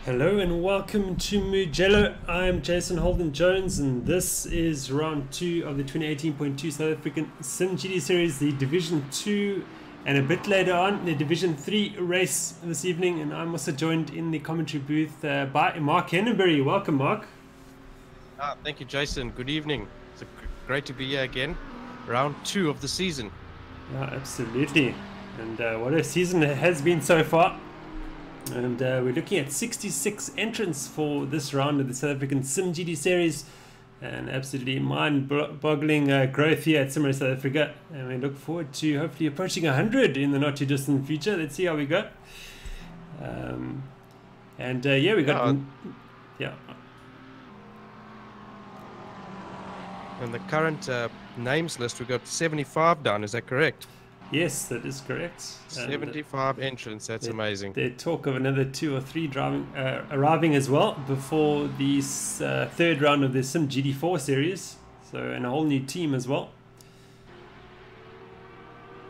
Hello and welcome to Mugello. I'm Jason Holden-Jones and this is round 2 of the 2018.2 South African simGT series, the Division 2, and a bit later on the Division 3 race this evening. And I'm also joined in the commentary booth by Mark Henebury. Welcome, Mark. Thank you, Jason. Good evening. It's great to be here again. Round 2 of the season. Yeah, absolutely. And what a season it has been so far. And we're looking at 66 entrants for this round of the South African simGT series, and absolutely mind-boggling growth here at simRace South Africa. And we look forward to hopefully approaching 100 in the not too distant future. Let's see how we go. Yeah, we got yeah. In the current names list, we've got 75 down. Is that correct? Yes, that is correct. 75 entrants. That's amazing. They talk of another 2 or 3 arriving as well before the third round of the simGT4 series. So, and a whole new team as well.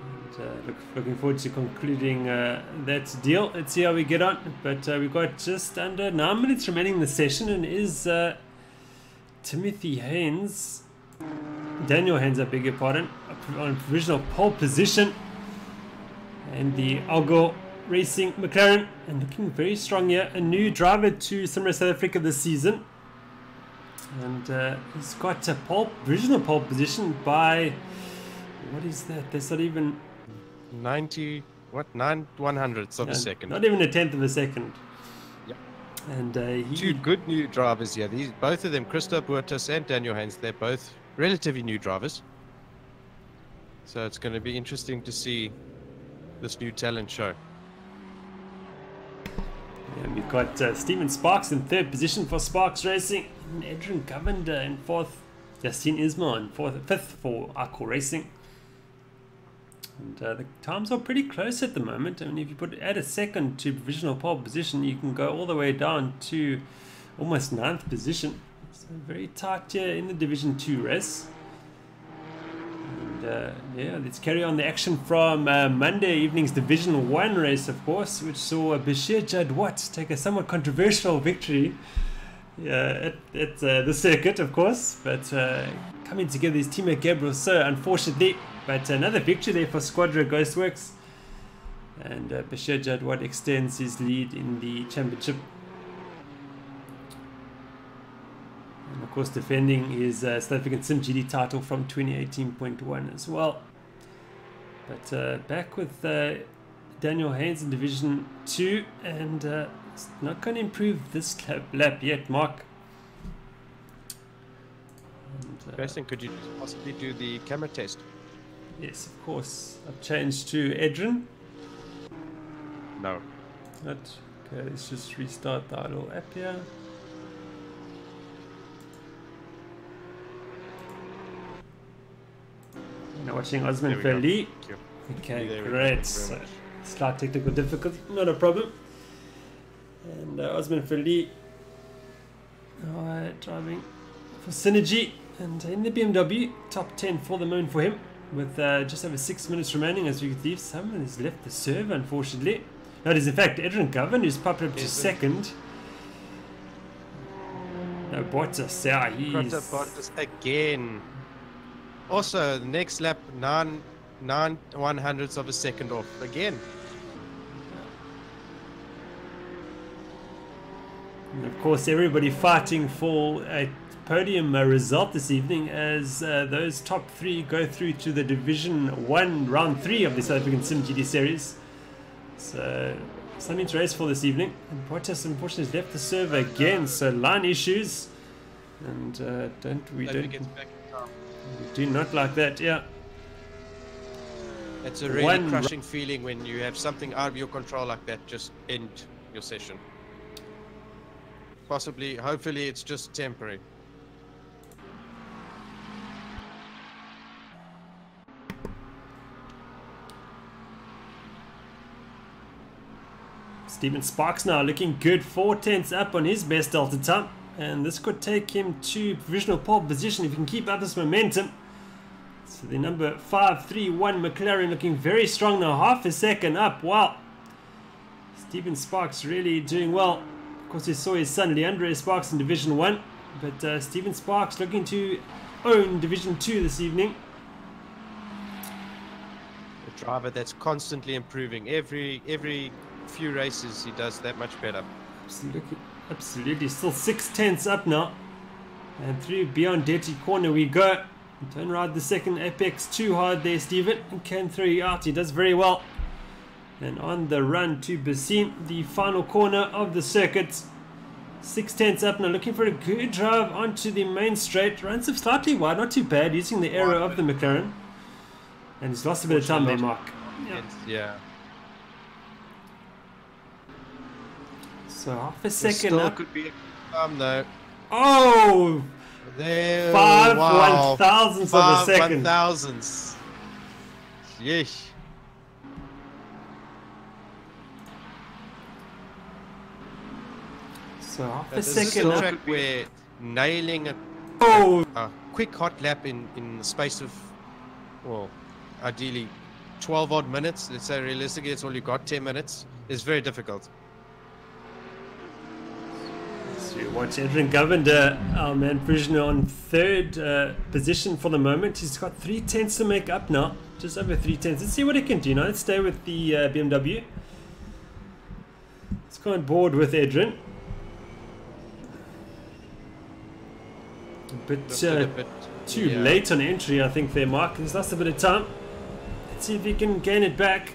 And, looking forward to concluding that deal. Let's see how we get on. But we've got just under 9 minutes remaining in the session, and is Timothy Haynes. Daniel Haynes, I beg your pardon, on provisional pole position, and the Algo Racing McLaren, and looking very strong here. A new driver to simRace South Africa this season, and he's got a provisional pole position by, what is that? That's not even 90, what, 9/100ths of a second. Not even a tenth of a second. Yep. And 2 good new drivers here. Both of them, Christo Buertas and Daniel Haynes, they're both relatively new drivers. So it's going to be interesting to see this new talent show. And we've got Stephen Sparks in 3rd position for Sparks Racing, and Adrian Govender in 4th, Yassine Ismail in 5th for Arco Racing. And the times are pretty close at the moment. I mean, if you add a second to provisional pole position, you can go all the way down to almost 9th position. So very tight here in the Division 2 race. And yeah, let's carry on the action from Monday evening's Division 1 race, of course, which saw Bashir Jadwat take a somewhat controversial victory at the circuit, of course. But coming together is teammate Gabriel So, unfortunately. But another victory there for Squadra Ghostworks. And Bashir Jadwat extends his lead in the championship. And of course defending his South African simGT title from 2018.1 as well. But back with Daniel Haynes in Division 2, and it's not going to improve this lap yet, Mark. Jason, could you possibly do the camera test? Yes, of course. I've changed to Adrian. No. Okay, let's just restart the idle app here. Now watching Osman Feli. Okay, great. So, slight technical difficulty, not a problem. And Osman Feli driving for Synergy, and in the BMW, top 10 for the moment for him, with just over 6 minutes remaining. As you can see, someone has left the serve, unfortunately. No, it is in fact Adrian Govan who's popped up to 2nd. No, Bottas, yeah, he's... Bottas again. Also, the next lap, 9/100ths of a second off again. And of course, everybody fighting for a podium result this evening, as those top 3 go through to the Division 1 round 3 of the South African simGT series. So something to race for this evening. And Bottas unfortunately has left the serve again, so line issues. And we do not like that, yeah. It's a really crushing feeling when you have something out of your control like that just end your session. Possibly, hopefully it's just temporary. Stephen Sparks now looking good, 4/10ths up on his best delta time, and this could take him to provisional pole position if he can keep up this momentum. So the number 531 McLaren looking very strong now, half a second up. Wow, Stephen Sparks really doing well. Of course, he saw his son Leandro Sparks in Division 1, but Stephen Sparks looking to own Division 2 this evening. A driver that's constantly improving. Every few races he does that much better. Absolutely. Still 6/10 up now. And through beyond dirty corner we go. Don't ride the second apex too hard there, Stephen. He can throw you out. He does very well. And on the run to Basim, the final corner of the circuit. 6/10 up now, looking for a good drive onto the main straight. Runs up slightly wide, not too bad, using the aero of the McLaren. And he's lost a bit of time there, Mark. Yeah. So half a second Still up. could be a though. Oh! There, 5 wow. 1,000ths of a second. 1,000ths. Yeesh. So half a This is second a up. track where nailing Oh! a quick hot lap in the space of, well, ideally 12 odd minutes, let's say realistically it's all you got, 10 minutes, is very difficult. So you watch Adrian Govender, our man prisoner, on third position for the moment. He's got 3/10 to make up now, just over 3/10. Let's see what he can do now. Let's stay with the BMW. Let's go on board with Adrian. A bit too late on entry, I think, there, Mark. He's lost a bit of time. Let's see if he can gain it back.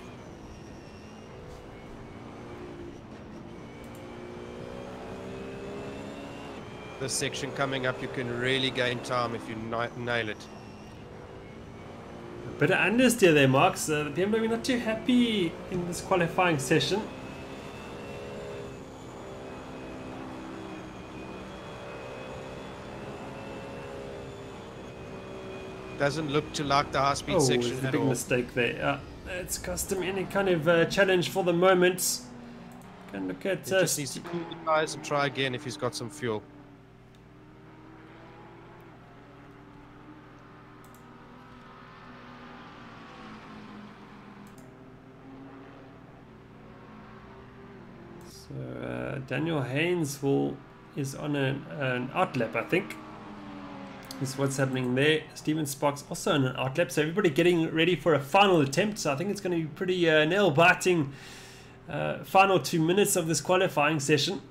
This section coming up, you can really gain time if you nail it. A bit of understeer there, Mark. So the BMW not too happy in this qualifying session. Doesn't look to like the high-speed section it's a at big all. mistake there. It's cost him any kind of challenge for the moment. Can look at. He just needs to cool the tires and try again if he's got some fuel. So Daniel Haynes is on an outlap, I think. This is what's happening there. Stephen Sparks also on an outlap. So everybody getting ready for a final attempt. So I think it's going to be pretty nail-biting final 2 minutes of this qualifying session.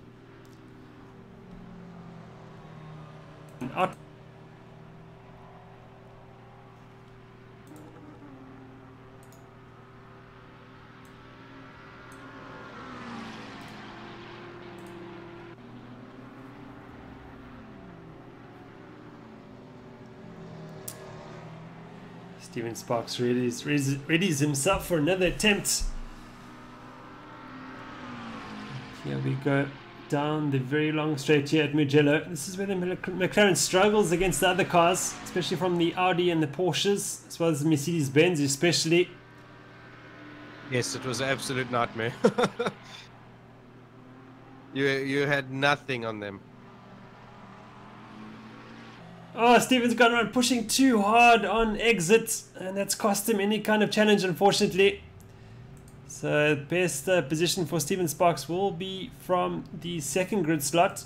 Stephen Sparks readies himself for another attempt. Here we go down the very long straight here at Mugello. This is where the McLaren struggles against the other cars, especially from the Audi and the Porsches, as well as the Mercedes-Benz especially. Yes, it was an absolute nightmare. You had nothing on them. Oh, Stephen's gone around pushing too hard on exit, and that's cost him any kind of challenge, unfortunately. So best position for Stephen Sparks will be from the second grid slot.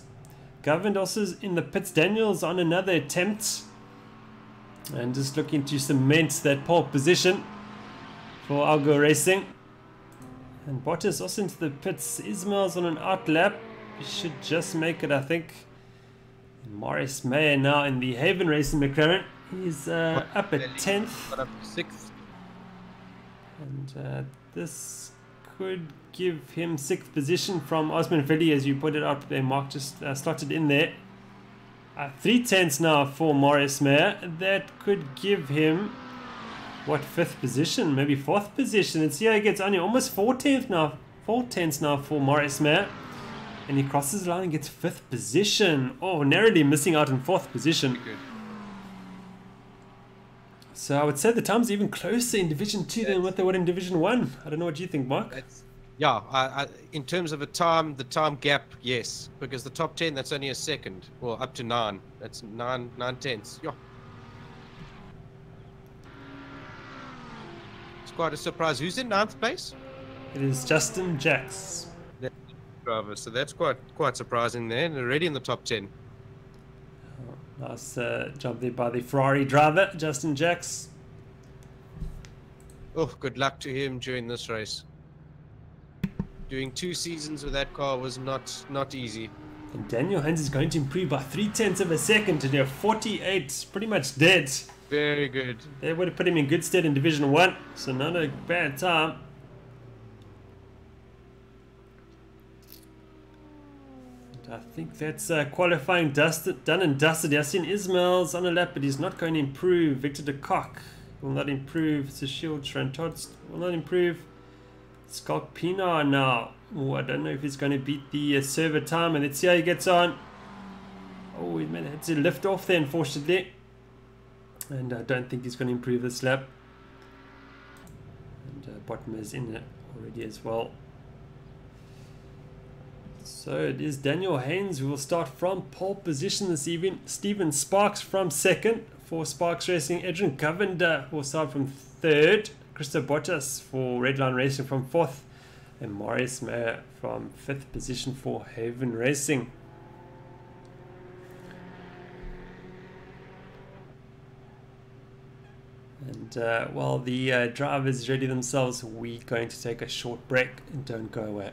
Governed also is in the pits. Daniel's on another attempt, and just looking to cement that pole position for Algo Racing. And Bottas also into the pits. Ismail's on an outlap. He should just make it, I think. Maurice Mayer now in the Haven Racing McLaren. He's up at 10th. Got up to 6th. And this could give him 6th position from Osman Veli, as you pointed out there, Mark, just slotted in there. 3/10 now for Maurice Mayer. That could give him, what, 5th position? Maybe 4th position. And see how he gets only almost 4/10 now. 4/10 now for Maurice Mayer. And he crosses the line and gets 5th position. Oh, narrowly missing out in 4th position. Good. So I would say the time's even closer in Division 2 than what they were in Division 1. I don't know what you think, Mark. Yeah, in terms of the time gap, yes. Because the top 10, that's only a second. Well, up to 9. That's 9/10. Yeah. It's quite a surprise. Who's in 9th place? It is Justin Jacks. driver. So that's quite surprising there, and already in the top 10. Nice job there by the Ferrari driver, Justin Jacks. Oh, good luck to him during this race. Doing 2 seasons with that car was not easy. And Daniel Hines is going to improve by 0.3 of a second to near 48, pretty much dead. Very good. They would have put him in good stead in Division 1, so not a bad time. And I think that's qualifying done and dusted. Yassine Ismail's on a lap, but he's not going to improve. Victor de Kock will not improve. Sushil Trantod will not improve. Skulk Pinar now. Oh, I don't know if he's going to beat the server time, and let's see how he gets on. Oh, he had to lift off there, unfortunately. And I don't think he's going to improve this lap. And Bottom is in it already as well. So it is Daniel Haynes who will start from pole position this evening. Stephen Sparks from second for Sparks Racing. Adrian Govender will start from third. Christo Bottas for Redline Racing from fourth. And Marius Mayer from fifth position for Haven Racing. And while the drivers ready themselves, we're going to take a short break and don't go away.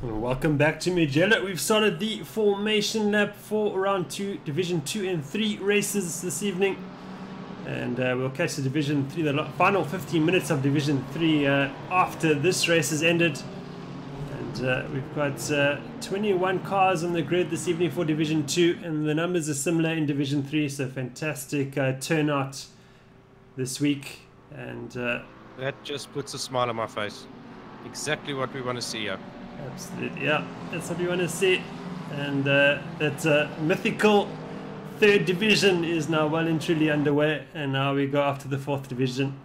Welcome back to Mugello. We've started the formation lap for round 2, Division 2 and 3 races this evening. And we'll catch the Division 3, the final 15 minutes of Division 3 after this race has ended. And we've got 21 cars on the grid this evening for Division 2, and the numbers are similar in Division 3, so fantastic turnout this week. And that just puts a smile on my face. Exactly what we want to see here. Absolutely, yeah, that's what we want to see. And that mythical 3rd division is now well and truly underway, and now we go after the 4th division.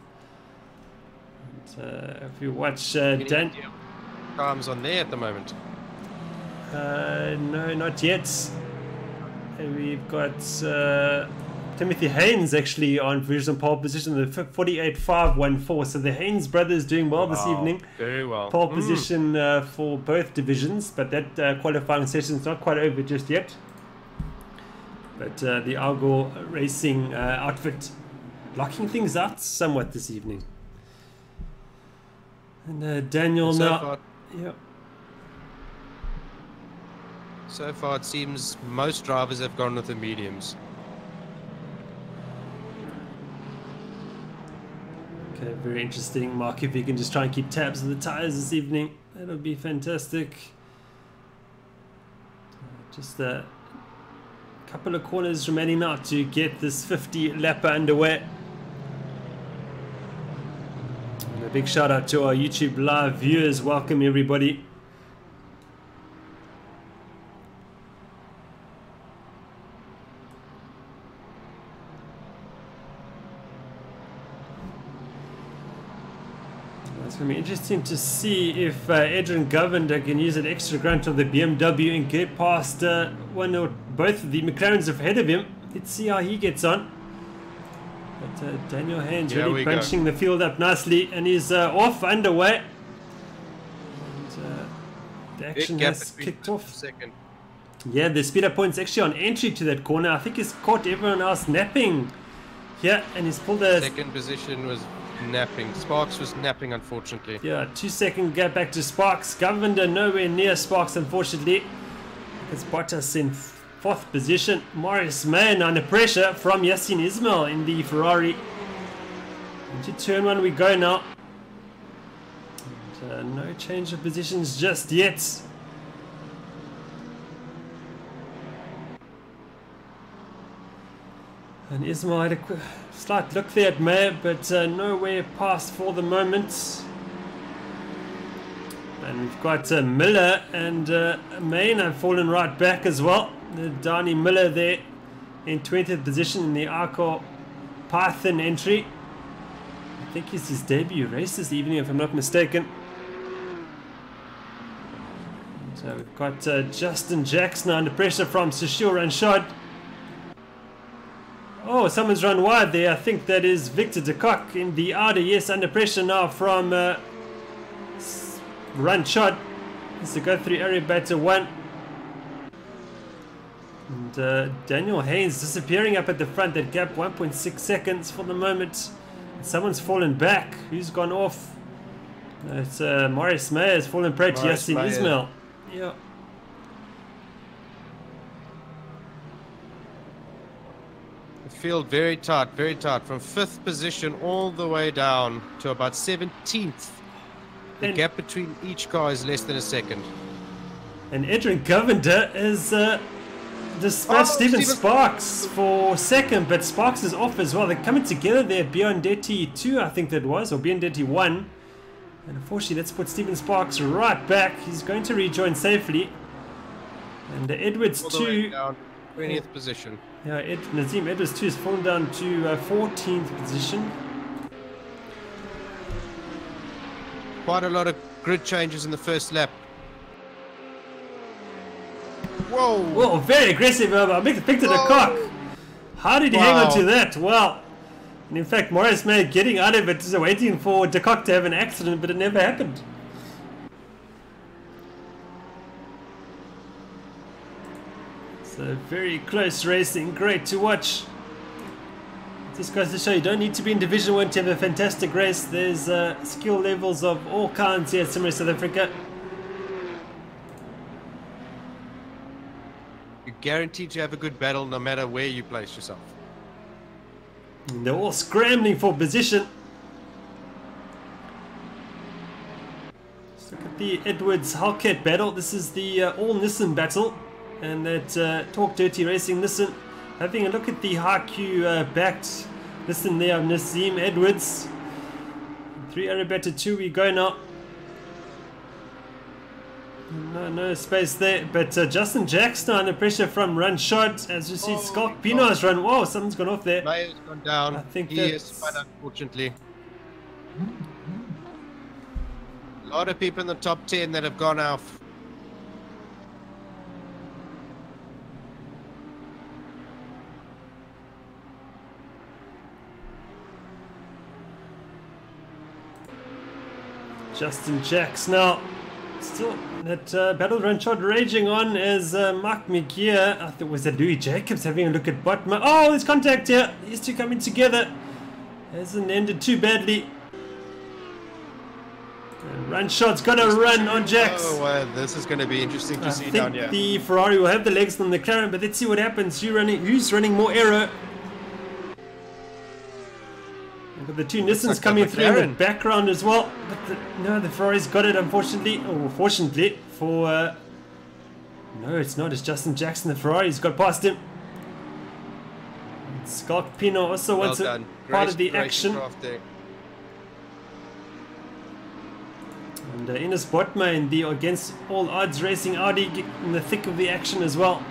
And, if you watch Dan, Times on there at the moment. no, not yet. We've got Timothy Haynes actually on provisional pole position, the 48.514. So the Haynes brothers doing well this evening. Very well. Pole position for both divisions, but that qualifying session is not quite over just yet. But the Argo Racing outfit locking things out somewhat this evening. And Daniel so now. Far, Yep. So far it seems most drivers have gone with the mediums. Okay, very interesting. Mark, if you can just try and keep tabs of the tyres this evening, that'll be fantastic. Just a couple of corners remaining now to get this 50 lapper underway. And a big shout out to our YouTube live viewers. Welcome everybody. It's going to be interesting to see if Adrian Govender can use an extra grunt of the BMW and get past one or both of the McLarens ahead of him. Let's see how he gets on. But Daniel Haynes really crunching the field up nicely, and he's off underway. And the action has kicked off. Second. Yeah, the speed up point's actually on entry to that corner. I think he's caught everyone else napping here, and he's pulled a second position was napping. Sparks was napping, unfortunately. Yeah, 2-second gap back to Sparks. Govender nowhere near Sparks, unfortunately. It's Bottas in 4th position. Morris Mann under pressure from Yassin Ismail in the Ferrari. Into turn 1 we go now. And, no change of positions just yet. And Ismail had a slight look there at Mayer, but nowhere past for the moment. And we've got Miller and Main have fallen right back as well. The Danny Miller there in 20th position in the Arco Python entry. I think it's his debut race this evening, if I'm not mistaken. So we've got Justin Jackson under pressure from Sushil Ranshad. Oh, someone's run wide there. I think that is Victor de Kock in the Audi. Yes, under pressure now from Ranshad. Has to go through area batter 1. And Daniel Haynes disappearing up at the front. That gap 1.6 seconds for the moment. And someone's fallen back. Who's gone off? It's Maurice Mayer has fallen prey to Yassin Ismail. Yeah. Field very tight from 5th position all the way down to about 17th. The gap between each car is less than a second. And Adrian Govender is dispatched Stephen Sparks for 2nd, but Sparks is off as well. They're coming together there. Biondetti 2, I think that was, or Biondetti 1. And unfortunately, that's put Stephen Sparks right back. He's going to rejoin safely. And Edwards 2. Down, 20th position. Yeah, Nazim Edwards 2 has fallen down to 14th position. Quite a lot of grid changes in the first lap. Whoa! Whoa, very aggressive. Victor de Kock. How did he hang on to that? Well, and in fact, Morris May getting out of it, just waiting for de Kock to have an accident, but it never happened. So very close racing, great to watch. Just goes to show you don't need to be in Division 1 to have a fantastic race. There's skill levels of all kinds here at SimRace South Africa. You're guaranteed to have a good battle no matter where you place yourself. And they're all scrambling for position. Let's look at the Edwards-Halkett battle. This is the all Nissan battle. And that Talk Dirty Racing Nissan. Having a look at the Haku backed Nissan there of Nazim Edwards. 3 Arabetta 2 we go now. No space there, but Justin Jackson under pressure from Run Shot. As you see, Scott Pino's run. Whoa, something's gone off there. Mayer's gone down. I think he is quite unfortunately. A lot of people in the top 10 that have gone off. Justin Jackson now. Still, that battle run shot raging on as Mark McGear, I thought was that Louis Jacobs having a look at Botman. Oh, there's contact here. These two coming together. Hasn't ended too badly. And run shot's got a run on Jax. Oh, this is going to be interesting to see down here. The Ferrari will have the legs on the McLaren, but let's see what happens. Who's running more aero? Got the two Nissans coming through in the background as well. But the Ferrari's got it, unfortunately. Or fortunately for... no, it's not. It's Justin Jackson. The Ferrari's got past him. Scott Pino also wants a part of the action. And Ines Botma in the against all odds racing Audi in the thick of the action as well.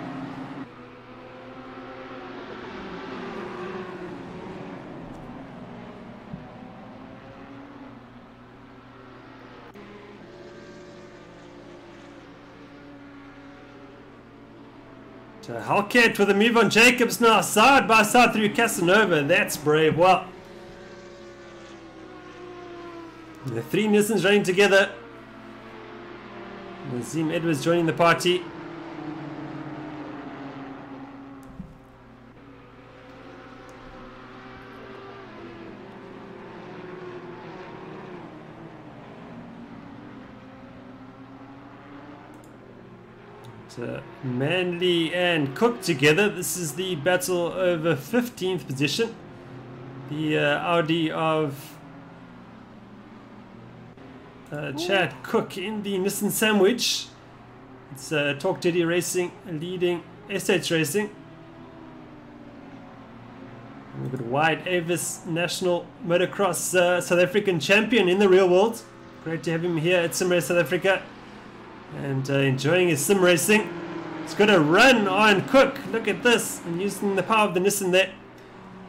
Halkett with a move on Jacobs now, side by side through Casanova. That's brave. Well, the three Nissans running together. Nazim Edwards joining the party. Manley and Cook together. This is the battle over 15th position. The Audi of Chad Cook in the Nissan Sandwich. It's Talk Dirty Racing leading SH Racing. We've got Wyatt Avis, National Motocross South African champion in the real world. Great to have him here at SimRace South Africa. And enjoying his sim racing. It's got a run on Cook. Look at this. And using the power of the Nissan there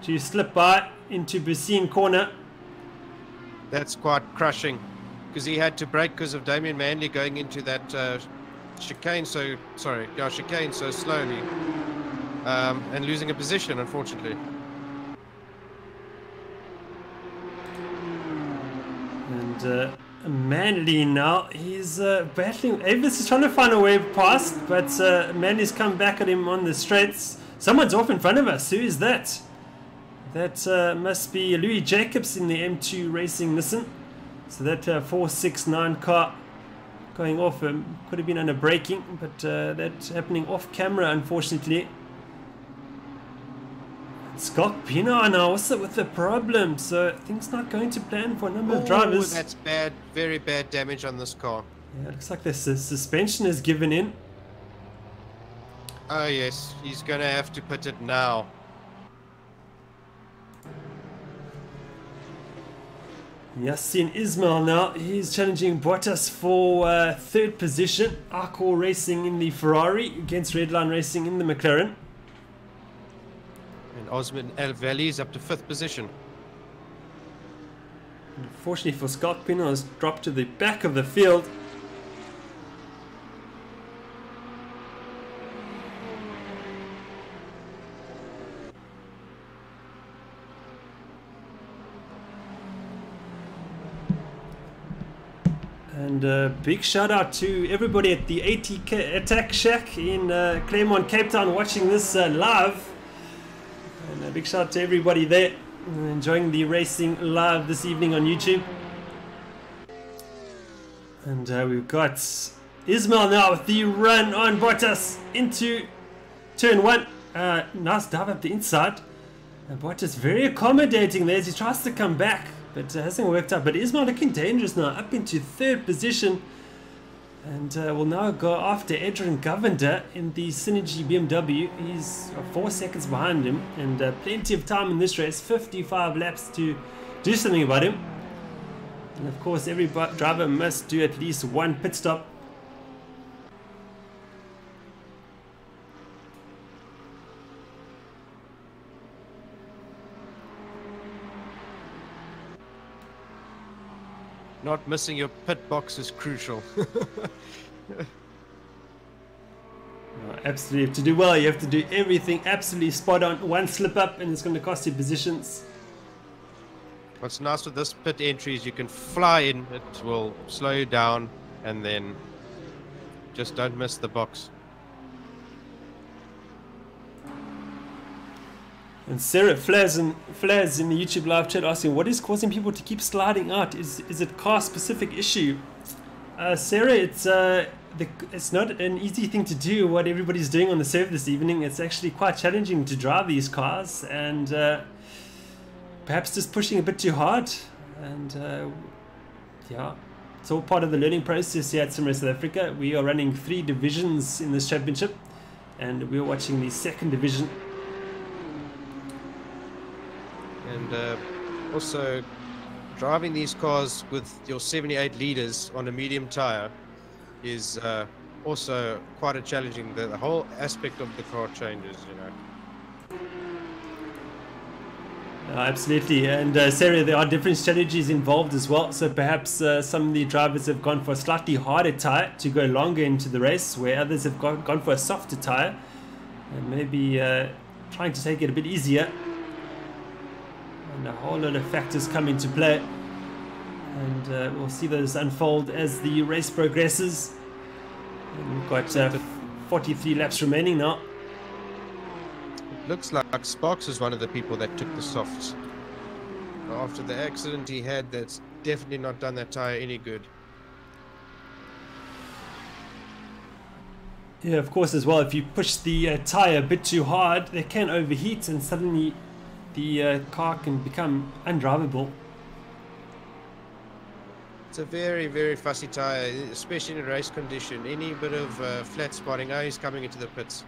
to slip by into Bussine corner. That's quite crushing because he had to brake because of Damien Manley going into that chicane so slowly and losing a position, unfortunately. And Manley now, he's battling. Avis is trying to find a way past, but Manley's come back at him on the straights. Someone's off in front of us. Who is that? That must be Louis Jacobs in the M2 Racing Nissan. So that 469 car going off could have been under braking, but that's happening off camera, unfortunately. Scott Pino now also with the problem, so things not going to plan for a number of drivers. That's bad, very bad damage on this car. Yeah, it looks like the suspension is given in. Oh yes, he's going to have to put it now. Yassin Ismail now, he's challenging Bottas for third position. Arcor Racing in the Ferrari against Redline Racing in the McLaren. And Osman El Valley's up to 5th position. Unfortunately for Scott Pino, has dropped to the back of the field. And a big shout out to everybody at the ATK Attack Shack in Claremont, Cape Town watching this live. And a big shout out to everybody there enjoying the racing live this evening on YouTube. And we've got Ismail now with the run on Bottas into turn one. Nice dive up the inside. And Bottas very accommodating there as he tries to come back, but it hasn't worked out. But Ismail looking dangerous now, up into third position. And will now go after Adrian Govender in the Synergy BMW. He's 4 seconds behind him, and plenty of time in this race, 55 laps to do something about him. And of course, every driver must do at least one pit stop. Not missing your pit box is crucial. Absolutely. To do well, you have to do everything absolutely spot on. One slip up and it's going to cost you positions. What's nice with this pit entry is you can fly in, it will slow you down, and then just don't miss the box. And Sarah Flaz in the YouTube live chat asking, what is causing people to keep sliding out? Is it car specific issue? Sarah, it's not an easy thing to do what everybody's doing on the server this evening. It's actually quite challenging to drive these cars, and perhaps just pushing a bit too hard. And yeah, it's all part of the learning process here at SimRace South Africa. We are running 3 divisions in this championship, and we're watching the 2nd division. And also driving these cars with your 78 liters on a medium tire is also quite a challenging. The whole aspect of the car changes, you know. Absolutely, and Sarah, there are different strategies involved as well. So perhaps some of the drivers have gone for a slightly harder tire to go longer into the race, where others have gone for a softer tire and maybe trying to take it a bit easier. And a whole lot of factors come into play, and we'll see those unfold as the race progresses. And we've got 43 laps remaining now. It looks like Sparks is one of the people that took the softs. After the accident he had, that's definitely not done that tire any good. Yeah, of course, as well, if you push the tire a bit too hard, they can overheat, and suddenly the car can become undrivable. It's a very, very fussy tire, especially in a race condition. Any bit of flat spotting, he's coming into the pits.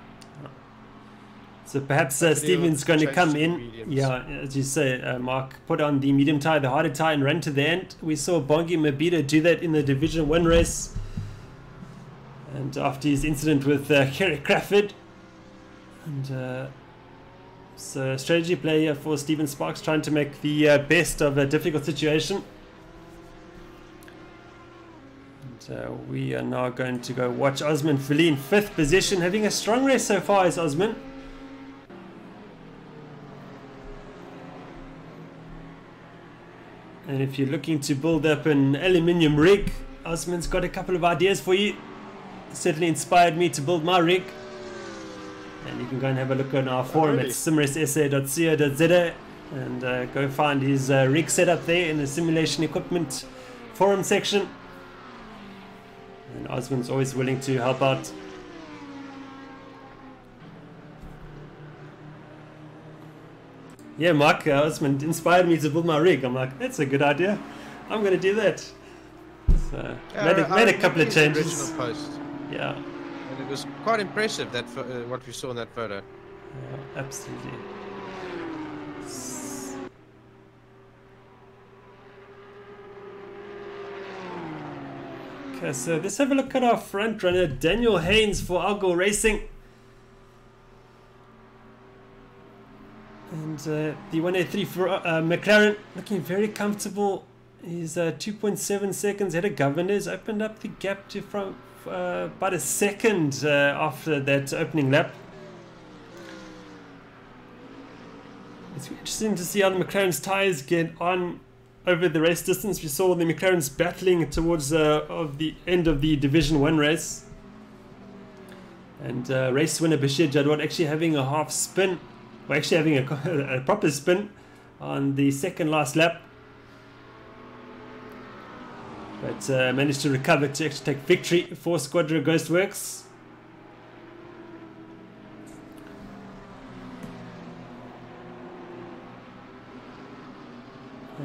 So perhaps Stephen's going to come in. Yeah, as you say, Mark, put on the medium tire, the harder tire, and run to the end. We saw Bongi Mabita do that in the Division 1 race. And after his incident with Kerry Crawford. And so strategy play here for Stephen Sparks, trying to make the best of a difficult situation. And we are now going to go watch Osman Fili in 5th position, having a strong race so far is Osman. And if you're looking to build up an aluminium rig, Osman's got a couple of ideas for you. Certainly inspired me to build my rig. And you can go and have a look on our forum at simracesa.co.za and go find his rig setup there in the simulation equipment forum section. And Osman's always willing to help out. Yeah, Mark, Osman inspired me to build my rig. I'm like, that's a good idea. I'm going to do that. So made a couple of changes. Original post. Yeah. And it was quite impressive, that what we saw in that photo. Yeah, absolutely. Okay, so let's have a look at our front runner, Daniel Haynes for Algol Racing. And the 183 for McLaren, looking very comfortable. He's 2.7 seconds ahead of Governor's, opened up the gap to from about a second after that opening lap. It's interesting to see how the McLaren's tyres get on over the race distance. We saw the McLaren's battling towards of the end of the Division 1 race. And race winner Bashir Jadwat actually having a half spin, or actually having a proper spin on the second last lap. But managed to recover to actually take victory for Squadra Ghostworks.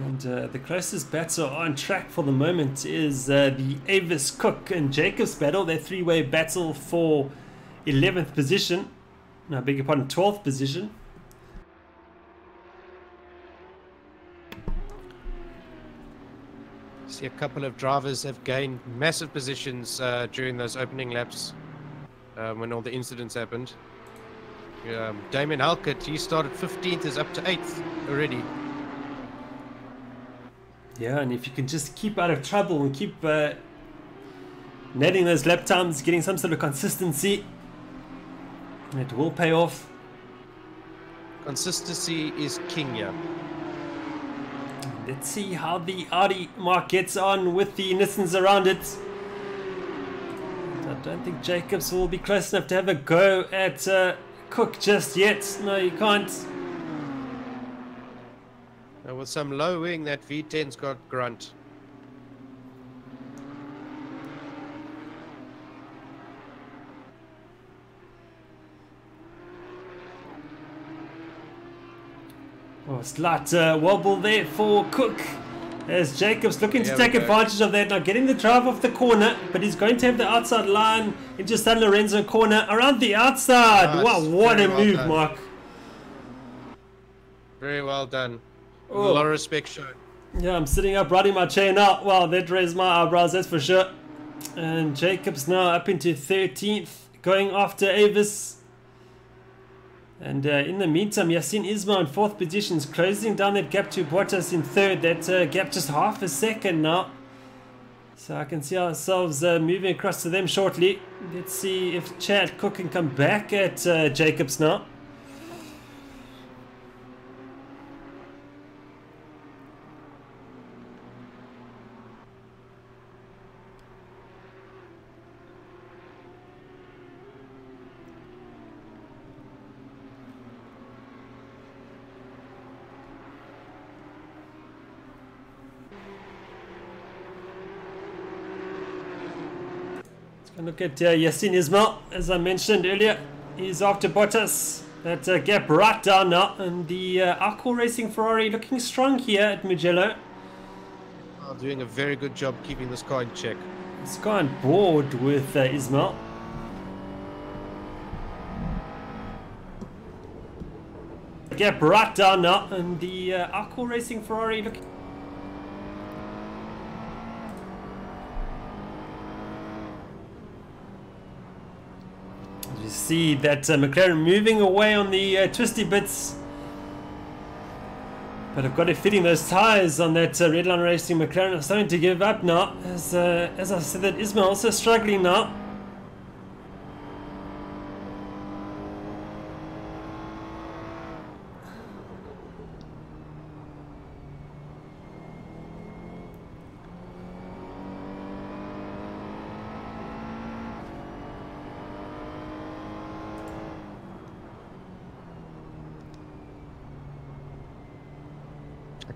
And the closest battle on track for the moment is the Avis, Cook and Jacobs battle. Their three-way battle for 11th position. No, I beg your pardon, 12th position. See, a couple of drivers have gained massive positions during those opening laps when all the incidents happened. Damien Halkett, he started 15th, is up to 8th already. Yeah, and if you can just keep out of trouble and keep netting those lap times, getting some sort of consistency, it will pay off. Consistency is king, yeah. Let's see how the Audi Mark gets on with the Nissans around it. I don't think Jacobs will be close enough to have a go at Cook just yet. No, you can't. With some low wing, that V10's got grunt. Oh, slight wobble there for Cook, as Jacobs looking to take advantage of that. Now getting the drive off the corner, but he's going to have the outside line into San Lorenzo corner around the outside. Wow, what a move, Mark. Very well done. A lot of respect shown. Yeah, I'm sitting up riding my chair now. Wow, that raised my eyebrows, that's for sure. And Jacobs now up into 13th, going after Avis. And in the meantime, Yassine Isma in 4th position is closing down that gap to Bottas in 3rd. That gap just half a second now. So I can see ourselves moving across to them shortly. Let's see if Chad Cook can come back at Jacobs now. Look at Yassine Ismail, as I mentioned earlier. He's after Bottas. That gap right down now. And the Alcohol Racing Ferrari looking strong here at Mugello. Doing a very good job keeping this car in check. He's gone board with Ismail. Gap right down now. And the Alcohol Racing Ferrari looking... You see that McLaren moving away on the twisty bits, but I've got it fitting those tyres on that Redline Racing McLaren. I'm starting to give up now, as I said, that Ismail also struggling now.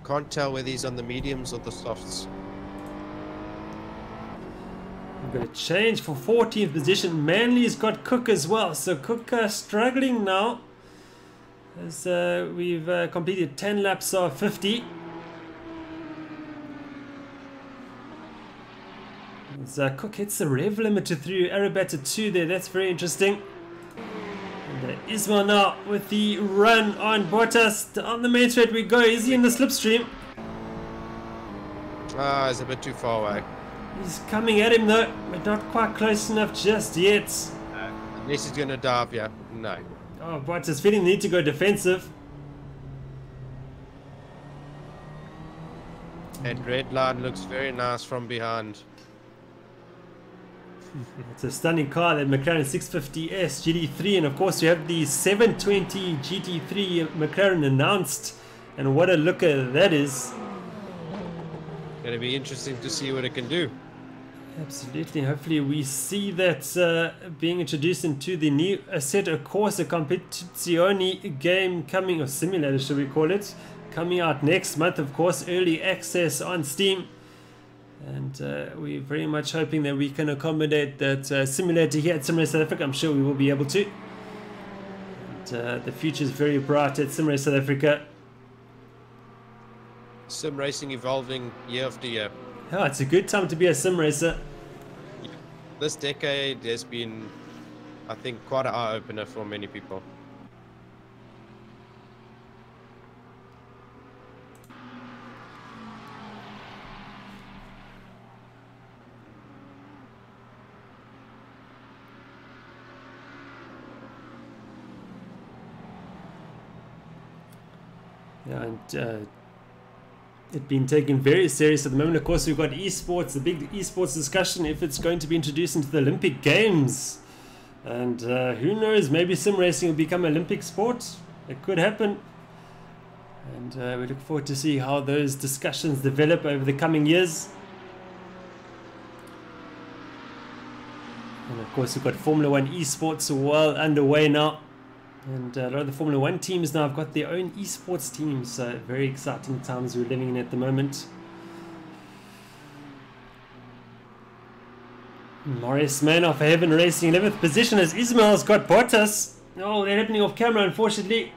Can't tell whether he's on the mediums or the softs. We've got a change for 14th position. Manley's got Cook as well. So Cook struggling now, as we've completed 10 laps of 50. As Cook hits the rev limiter through Arabata 2 there. That's very interesting. And Ismail now with the run on Bottas. On the main straight we go. Is he in the slipstream? He's a bit too far away. He's coming at him though, but not quite close enough just yet. Unless he's going to dive, yeah. No. Oh, Bottas feeling the need to go defensive. And red line looks very nice from behind. It's a stunning car, that McLaren 650S GT3, and of course you have the 720 GT3 McLaren announced, and what a looker that is. Going to be interesting to see what it can do. Absolutely, hopefully we see that being introduced into the new Assetto Corsa Competizione game coming, or simulator should we call it, coming out next month, of course, early access on Steam. And we're very much hoping that we can accommodate that simulator here at SimRace South Africa. I'm sure we will be able to. And the future is very bright at SimRace South Africa. Sim racing evolving year after year. Yeah, it's a good time to be a sim racer. This decade has been, I think, quite an eye-opener for many people. Yeah, and it being taken very serious at the moment. Of course, we've got esports, the big esports discussion, if it's going to be introduced into the Olympic Games. And who knows, maybe sim racing will become an Olympic sport. It could happen. And we look forward to see how those discussions develop over the coming years. And of course, we've got Formula 1 esports well underway now. And a lot of the Formula 1 teams now have got their own esports teams. So very exciting times we're living in at the moment. Maurice Manoff for Heaven Racing 11th position as Ismail's got Bottas. Oh, they're happening off camera unfortunately.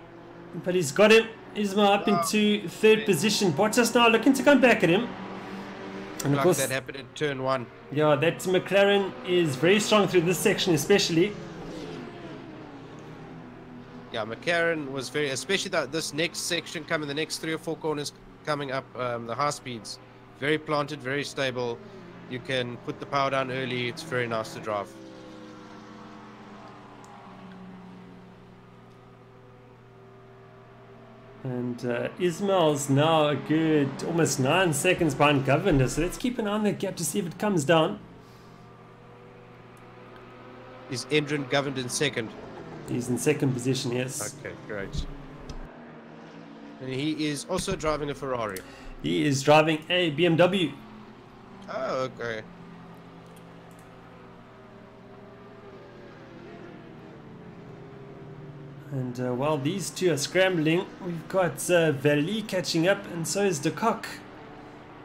But he's got him. Ismail up into 3rd position. Bottas now looking to come back at him. And of course that happened in turn 1. Yeah, that McLaren is very strong through this section especially. Yeah, McLaren was very, especially this next section coming, the next 3 or 4 corners coming up, the high speeds. Very planted, very stable. You can put the power down early. It's very nice to drive. And Ismail's now a good almost 9 seconds behind Governor. So let's keep an eye on that gap to see if it comes down. Is Endron governed in 2nd? He's in 2nd position, yes. Okay, great. And he is also driving a Ferrari. He is driving a BMW. Oh, okay. And while these two are scrambling, we've got Vali catching up, and so is De Kock.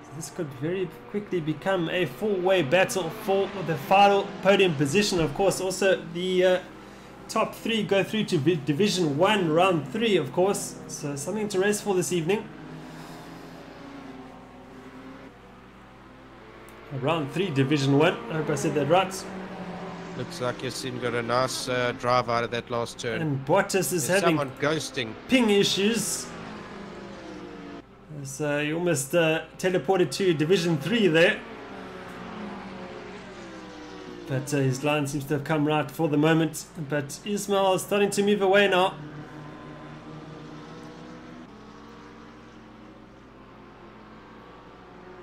So this could very quickly become a 4-way battle for the final podium position. Of course, also the top 3 go through to Division 1, round 3, of course. So something to race for this evening. Round 3, Division 1. I hope I said that right. Looks like Yasin got a nice drive out of that last turn. And Bottas is There's having someone ghosting. ping issues. So he almost teleported to Division 3 there. But his line seems to have come right for the moment. But Ismail is starting to move away now.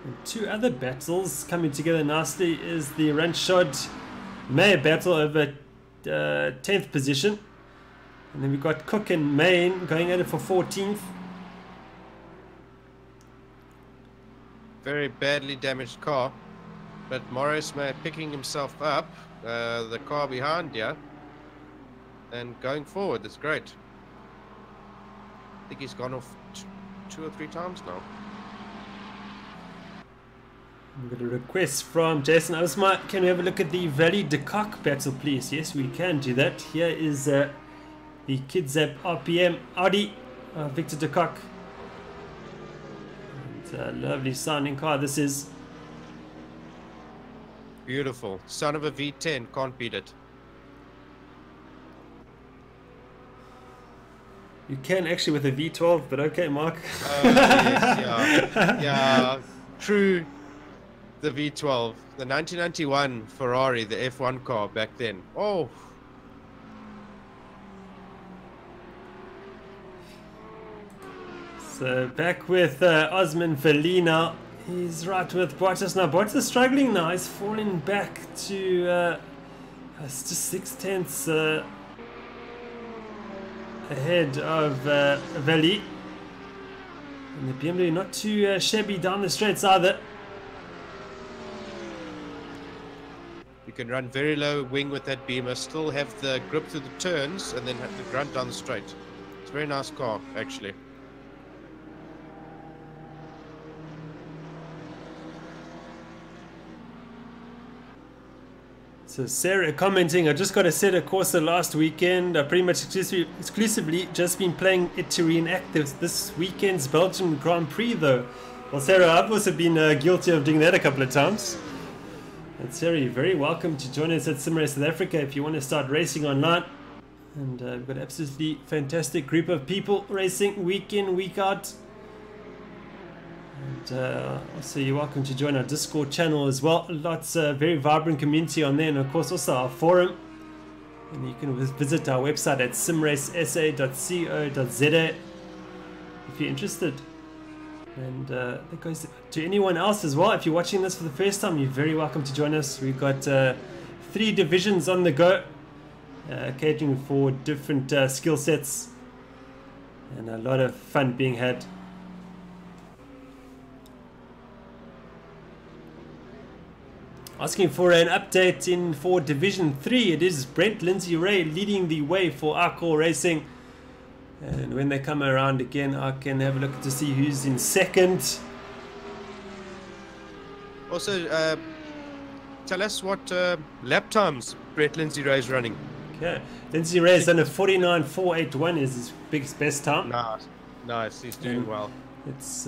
And 2 other battles coming together nicely is the Ranchod Mayer battle over 10th position. And then we've got Cook and Main going at it for 14th. Very badly damaged car. But Morris Mayer picking himself up, the car behind you, and going forward. That's great. I think he's gone off 2 or 3 times now. We've got a request from Jason Osma. Can we have a look at the Valley de Kock battle, please? Yes, we can do that. Here is the Kidzap RPM Audi, Victor de Kock. It's a lovely sounding car, this is. Beautiful. Son of a V10. Can't beat it. You can actually with a V12, but okay, Mark. Yes, yeah. True. The V12, the 1991 Ferrari, the F1 car back then. Oh. So back with Osman Felina. He's right with Bottas now. Bottas struggling now. He's falling back to it's just 6/10 ahead of Vali. And the BMW not too shabby down the straights either. You can run very low wing with that Beamer, still have the grip through the turns, and then have the grunt down the straight. It's a very nice car, actually. So Sarah commenting, I just got a set of Corsa last weekend. I pretty much exclusively just been playing it to reenact this weekend's Belgian Grand Prix though. Well, Sarah, I've also been guilty of doing that a couple of times. And Sarah, you're very welcome to join us at SimRace South Africa if you want to start racing online. And we've got an absolutely fantastic group of people racing week in, week out. And also you're welcome to join our Discord channel as well. Lots very vibrant community on there, and of course also our forum. And you can visit our website at simracesa.co.za if you're interested. And that goes to anyone else as well. If you're watching this for the first time, you're very welcome to join us. We've got 3 divisions on the go, catering for different skill sets, and a lot of fun being had. Asking for an update for Division 3. It is Brent Lindsay Ray leading the way for Arcor Racing. And when they come around again, I can have a look to see who's in second. Also, tell us what lap times Brett Lindsay Ray is running. Okay, Lindsay Ray has done a 49.481 is his best time. Nice, he's doing well. It's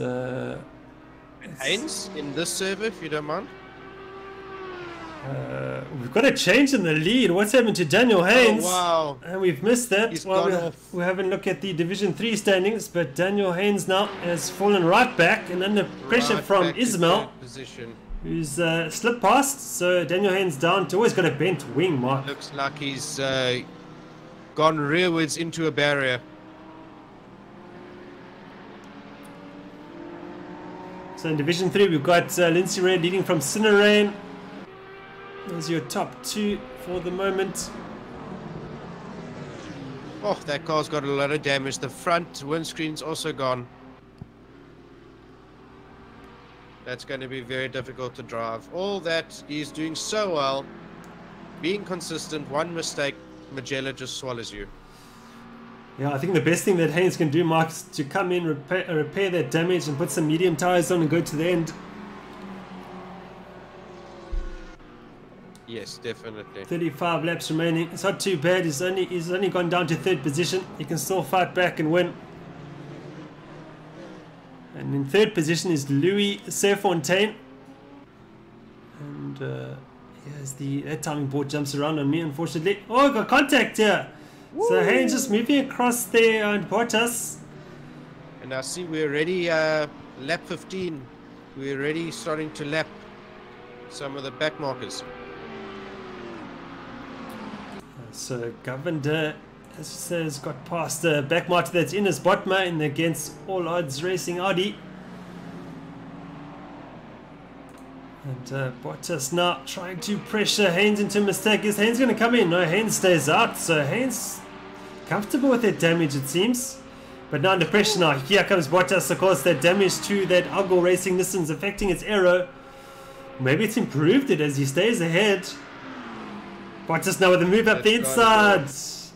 Haynes in this server, if you don't mind. We've got a change in the lead. What's happened to Daniel Haynes? Oh, wow. And we've missed that. He's Well, gone off. we haven't looked at the Division 3 standings, but Daniel Haynes now has fallen right back and under pressure Right from back to Ismail, third position. who's slipped past. So Daniel Haynes down to always got a bent wing, Mark. Looks like he's gone rearwards into a barrier. So in Division 3, we've got Lindsay Ray leading from Cinnerain. Those are your top 2 for the moment. Oh, that car's got a lot of damage. The front windscreen's also gone. That's going to be very difficult to drive. All that he's doing so well. Being consistent, one mistake, Mugello just swallows you. Yeah, I think the best thing that Haynes can do, Mark, is to come in, repair that damage and put some medium tyres on and go to the end. Yes, definitely. 35 laps remaining. It's not too bad. He's only gone down to 3rd position. He can still fight back and win. And in 3rd position is Louis Serfontaine. And here's that timing board jumps around on me, unfortunately. Oh, I got contact here. Woo. So Haynes just moving across there on Bottas. And I see we're already lap 15. We're already starting to lap some of the back markers. So Govender, as he says, got past the back marker that's in his Botma in the Against All Odds Racing Audi. And Bottas now trying to pressure Haynes into a mistake. Is Haynes going to come in? No, Haynes stays out. So Haynes comfortable with that damage, it seems. But now under pressure now. Here comes Bottas. Of course, that damage to that Argo Racing Nissan's affecting its aero. Maybe it's improved it as he stays ahead. Bottas now with a move up the inside. So,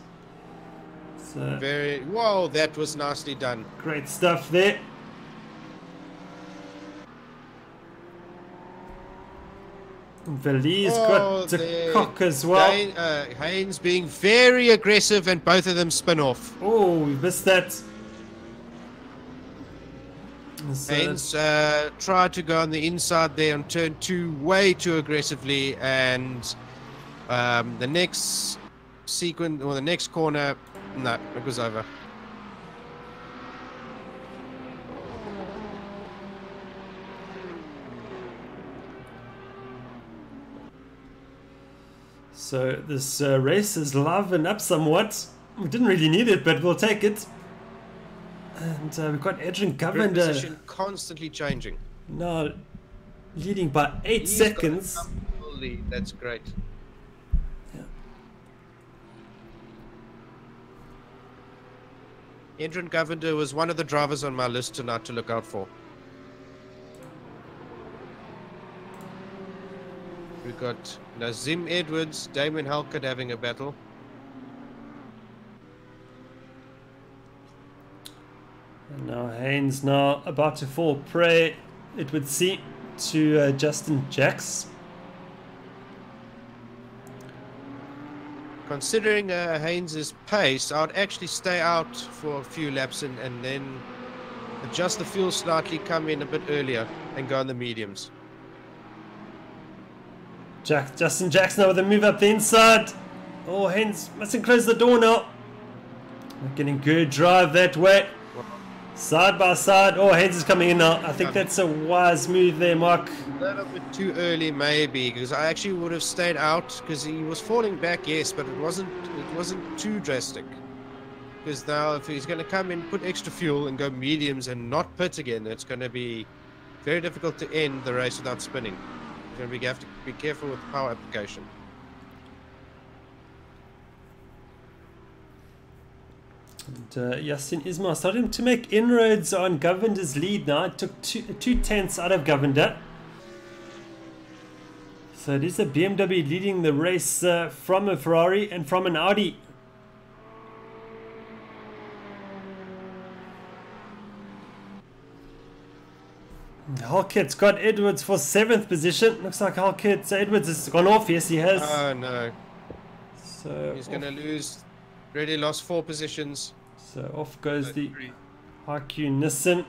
Whoa, that was nicely done. Great stuff there. Vali's got the cock as well. Haynes being very aggressive and both of them spin off. Oh, we missed that. So, Haynes tried to go on the inside there on turn 2 way too aggressively, and the next sequence or the next corner, no, it was over. So this race is livened up somewhat. We didn't really need it, but we'll take it. And we've got Adrian Govender Position constantly changing. now leading by 8 seconds. Got a comfortable lead. That's great. Adrian Govender was one of the drivers on my list tonight to look out for. We've got Nazim Edwards, Damon Halkett having a battle. And now Haynes now about to fall prey, it would seem, to Justin Jacks. Considering Haynes's pace, I would actually stay out for a few laps and then adjust the fuel slightly, come in a bit earlier, and go on the mediums. Justin Jackson with a move up the inside. Oh, Hens mustn't close the door now. Not getting good drive that way. Side by side. Oh, Hens is coming in now. I think that's a wise move there, Mark. A little bit too early, maybe, because I actually would have stayed out because he was falling back, yes, but it wasn't too drastic. Because now, if he's going to come in, put extra fuel, and go mediums and not pit again, it's going to be very difficult to end the race without spinning. You're going to have to be careful with power application. And Justin Ismail starting to make inroads on Govinder's lead now. It took two tenths out of Govinder. So it is a BMW leading the race from a Ferrari and from an Audi. Halkett's got Edwards for 7th position. Looks like Edwards has gone off. Yes, he has. Oh, no. So he's going to lose. Already lost 4 positions. So off goes the HQ Nissan.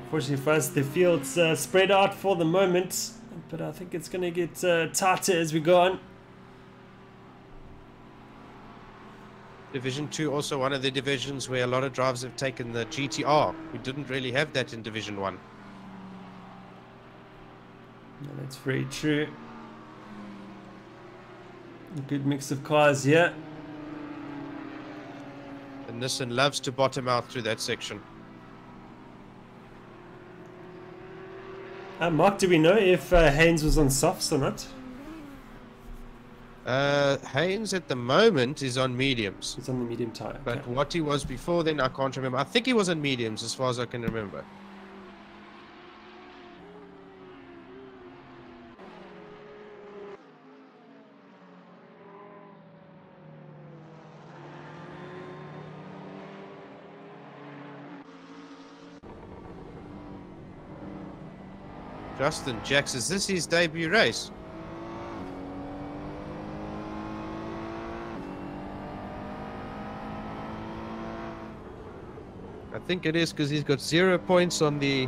Unfortunately for us, the field's spread out for the moment, but I think it's going to get tighter as we go on. Division 2 also one of the divisions where a lot of drivers have taken the GTR. We didn't really have that in Division 1. No, that's very true. A good mix of cars here. And Nissan loves to bottom out through that section. Mark, do we know if Haynes was on softs or not? Haynes at the moment is on mediums. He's on the medium tyre. But okay. what he was before then, I can't remember. I think he was on mediums as far as I can remember. Justin Jackson, is this his debut race? I think it is because he's got 0 points on the...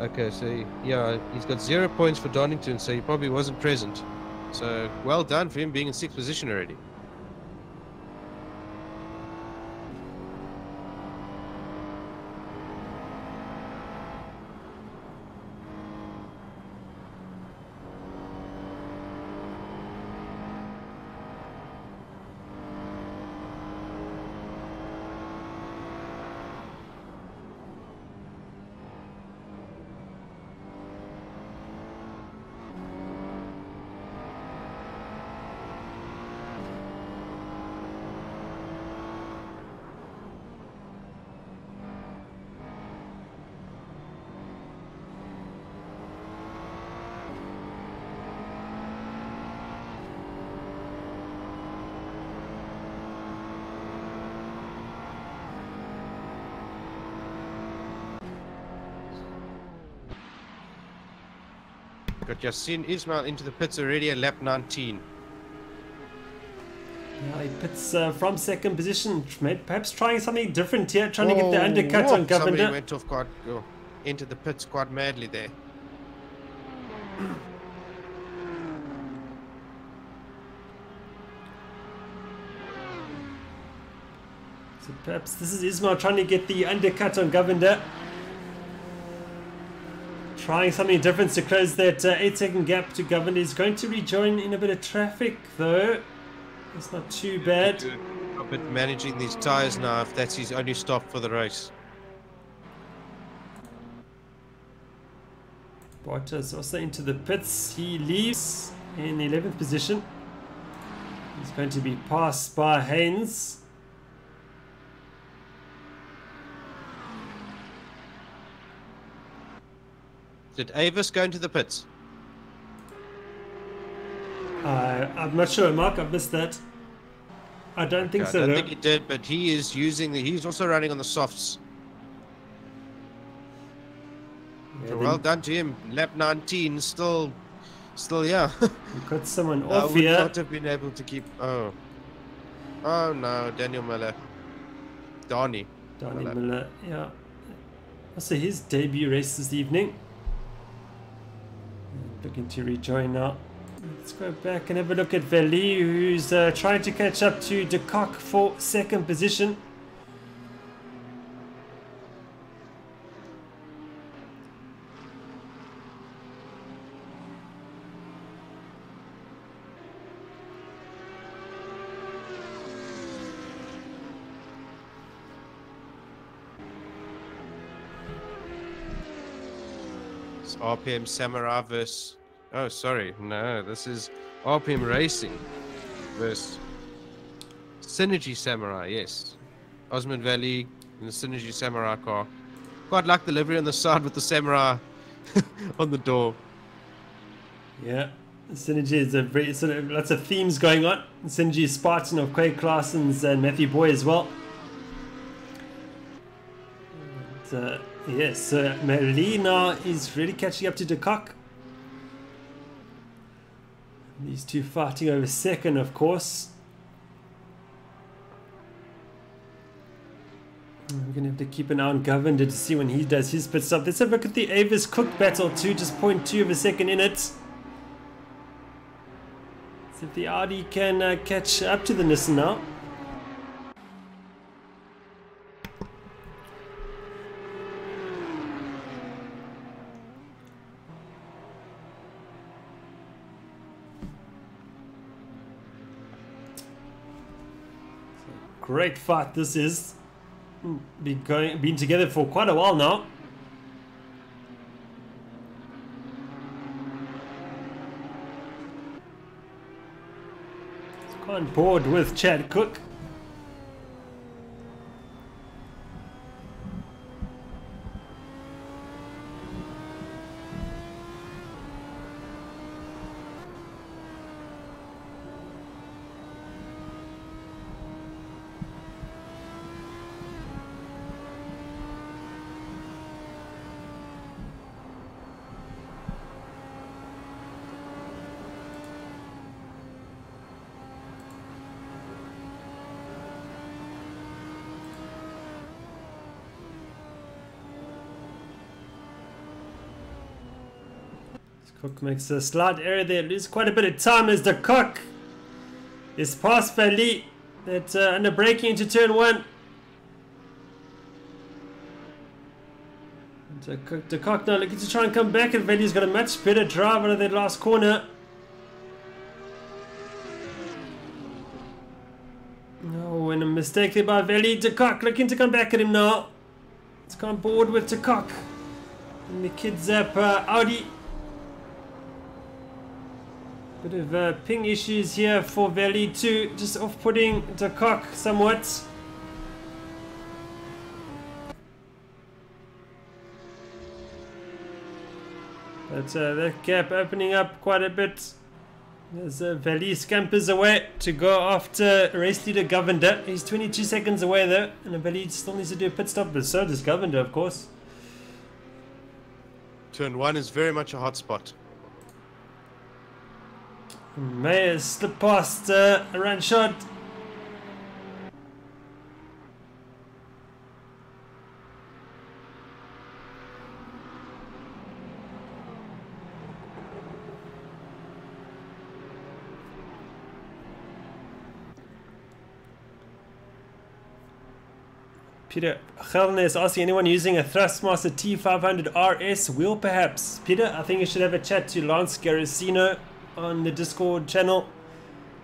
Okay, so yeah, he's got 0 points for Donington, so he probably wasn't present. So well done for him being in 6th position already. Got Yassine Ismail into the pits already at lap 19. Yeah, he pits from 2nd position, perhaps trying something different here, trying to get the undercut on Govinder. Somebody went off into the pits quite madly there. So perhaps this is Ismail trying to get the undercut on Govinder. Trying something different to close that 8-second gap to Govinder. He's going to rejoin in a bit of traffic though. It's not too bad. A bit managing these tyres now if that's his only stop for the race. Bottas also into the pits. He leaves in 11th position. He's going to be passed by Haynes. Did Avis go into the pits? I'm not sure, Mark. I've missed that. I don't think I so. don't Though. think he did, but he is using the. He's also running on the softs. Yeah, So well done to him. Lap 19, still, yeah. We've got someone I off would here. not have been able to keep. Oh no, Daniel Miller, Donnie Miller. Yeah. Also his debut race this evening. Looking to rejoin now. Let's go back and have a look at Veli, who's trying to catch up to De Kock for second position. It's RPM Samurai versus. Oh, sorry, no, this is RPM Racing versus Synergy Samurai. Yes, Osmond Valley in the Synergy Samurai car. Quite like the livery on the side with the Samurai on the door. Yeah, Synergy is a very sort of lots of themes going on. Synergy is Spartan of Craig Clarson's and Matthew Boy as well. And, yes, Melina is really catching up to De Kock. These two fighting over second, of course. We're going to have to keep an eye on Governor to see when he does his pit stop. Let's have a look at the Avis Cook battle too, just 0.2 of a second in it. See if the Audi can catch up to the Nissan now. Great fight this is. Been together for quite a while now. It's quite bored with Chad Cook. Cook makes a slight error there, loses quite a bit of time as De Kock is past Vali. That's under braking into turn one. De Kock now looking to try and come back, and Vali's got a much better drive out of that last corner. Oh, and a mistake there by Vali. De Kock looking to come back at him now. It's gone board with De Kock. And the kids up Audi. Bit of ping issues here for Valley too, just off-putting De Kock somewhat. But that gap opening up quite a bit as Valley scampers away to go after race leader Govender. He's 22 seconds away though, and Valley still needs to do a pit stop, but so does Govender, of course. Turn one is very much a hot spot. May slip past a run shot. Peter Gelden is asking anyone using a Thrustmaster T500 RS wheel perhaps. Peter, I think you should have a chat to Lance Garasino on the Discord channel.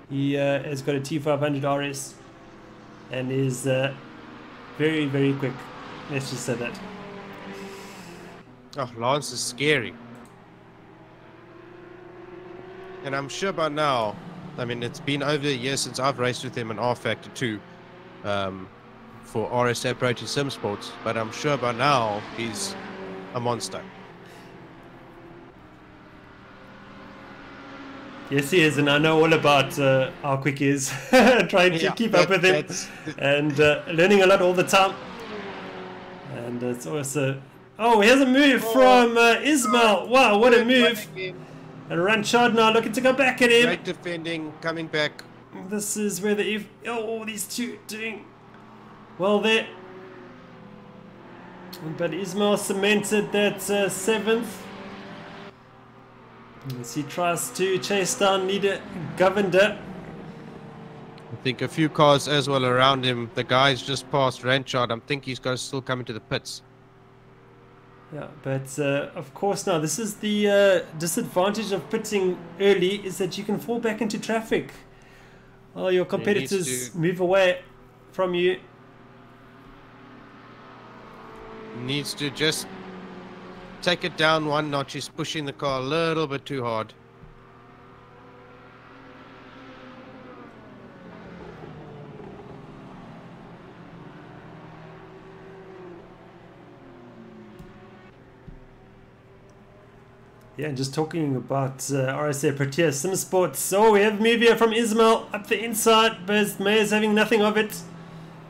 He has got a T500 RS and is very, very quick. Let's just say that. Oh, Lance is scary. And I'm sure by now, I mean, it's been over a year since I've raced with him in R Factor 2 for RS Operating Sim Sports, but I'm sure by now he's a monster. Yes, he is, and I know all about how quick he is. Trying to keep up with him and learning a lot all the time. And it's also... Oh, here's a move from Ismail. Wow, what a move. And Ranchard now looking to go back at him. Great defending, coming back. This is where the... Oh, these two doing well there. But Ismail cemented that 7th. As he tries to chase down leader Govender. I think a few cars as well around him. The guy's just past Ranchard. I think he's going to still come into the pits. Yeah, but of course now this is the disadvantage of pitting early, is that you can fall back into traffic. Well, your competitors move away from you. Needs to just take it down one notch. He's pushing the car a little bit too hard. Yeah, and just talking about RSA Protea SimSports. Oh, we have a move here from Ismail up the inside, but Mayer's having nothing of it.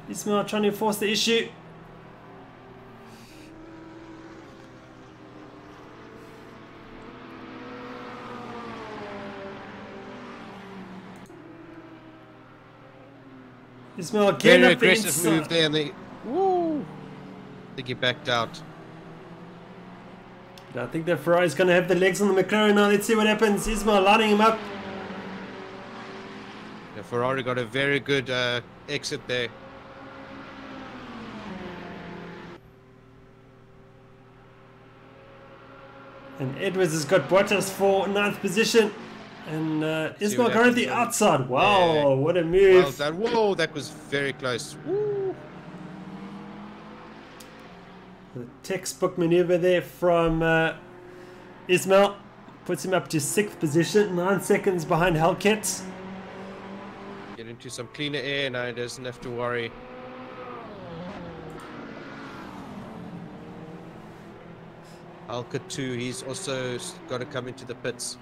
Ismail trying to force the issue. Ismail again very up the aggressive inside. move there, and I think he backed out. I think that Ferrari's going to have the legs on the McLaren now. Let's see what happens. Ismail lining him up. The Ferrari got a very good exit there. And Edwards has got Bottas for 9th position. And Ismail currently outside. Wow, yeah. What a move. Well done. Whoa, that was very close. Woo. The textbook maneuver there from Ismail. Puts him up to 6th position. 9 seconds behind Hellcat. Get into some cleaner air now. He doesn't have to worry. Hellcat 2, he's also got to come into the pits.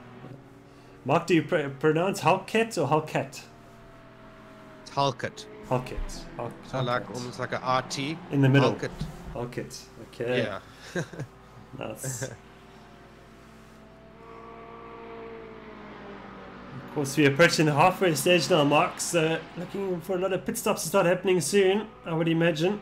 Mark, do you pronounce Hellcat or Hellcat? It's Hellcat. Hellcat. So like almost like a RT in the middle. Hellcat. Hellcat. Okay. Yeah. Nice. Of course, we're approaching the halfway stage now, Mark. So looking for a lot of pit stops to start happening soon, I would imagine.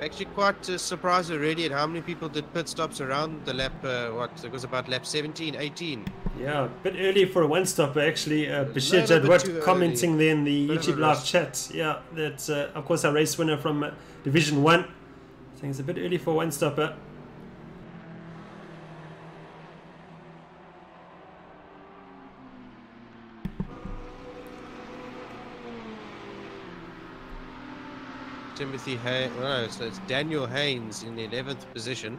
Actually quite surprised already at how many people did pit stops around the lap, it was about lap 17, 18. Yeah, a bit early for a one-stopper actually. Bashir Jadwat commenting there in the YouTube live chat. Yeah, that's of course our race winner from Division 1. I think it's a bit early for a one-stopper. Timothy Haynes, so it's Daniel Haynes in the 11th position,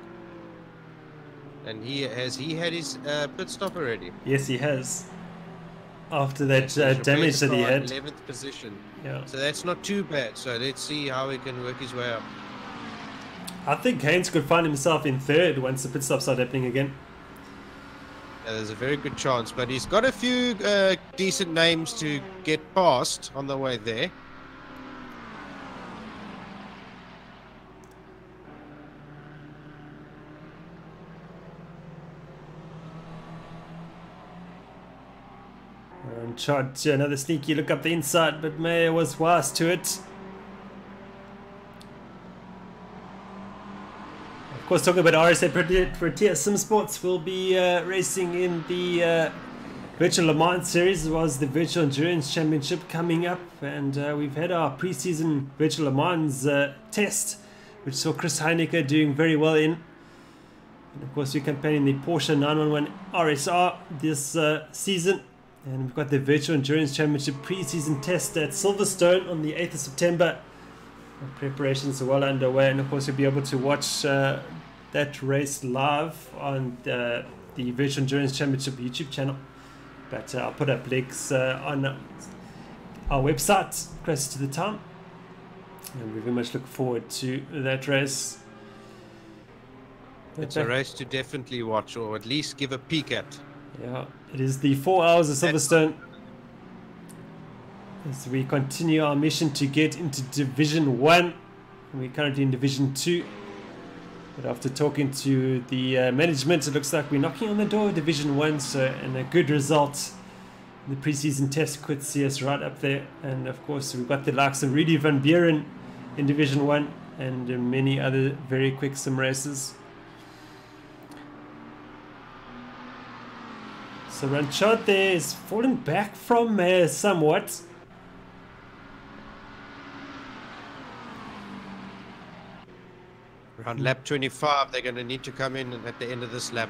and he had his pit stop already. Yes, he has. After that damage that he had. 11th position. Yeah. So that's not too bad. So let's see how he can work his way up. I think Haynes could find himself in 3rd once the pit stops start happening again. Yeah, there's a very good chance, but he's got a few decent names to get past on the way there. And tried to another sneaky look up the inside, but Mayer was wise to it. Of course, talking about RSA Protea SimSports, will be racing in the Virtual Le Mans Series, as well as the Virtual Endurance Championship coming up. And we've had our pre-season Virtual Le Mans test, which saw Chris Heinecker doing very well in. And of course, we're campaigning the Porsche 911 RSR this season. And we've got the Virtual Endurance Championship pre-season test at Silverstone on the 8th of September. Our preparations are well underway, and of course you'll be able to watch that race live on the Virtual Endurance Championship YouTube channel. But I'll put up links on our website closer to the time. And we very much look forward to that race. It's a race to definitely watch, or at least give a peek at. Yeah, it is the 4 hours of Silverstone. As we continue our mission to get into Division 1. We're currently in Division 2. But after talking to the management, it looks like we're knocking on the door of Division 1. So, and a good result. The preseason test could see us right up there. And of course, we've got the likes of Rudy van Buren in Division 1. And many other very quick sim races. So Ranchard there is fallen back from somewhat. Around lap 25, they're going to need to come in at the end of this lap.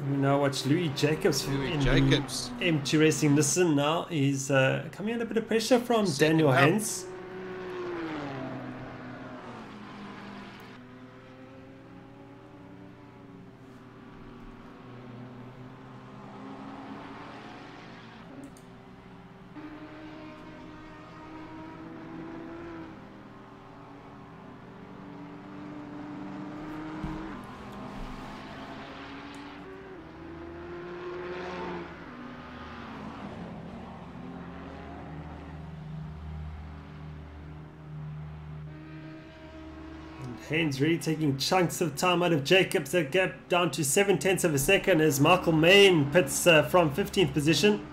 We now watch Louis Jacobs. M2 Racing Nissan now. He's coming under a bit of pressure from Daniel Hens. Haynes really taking chunks of time out of Jacobs. That gap down to 7/10 of a second as Michael Main pits from 15th position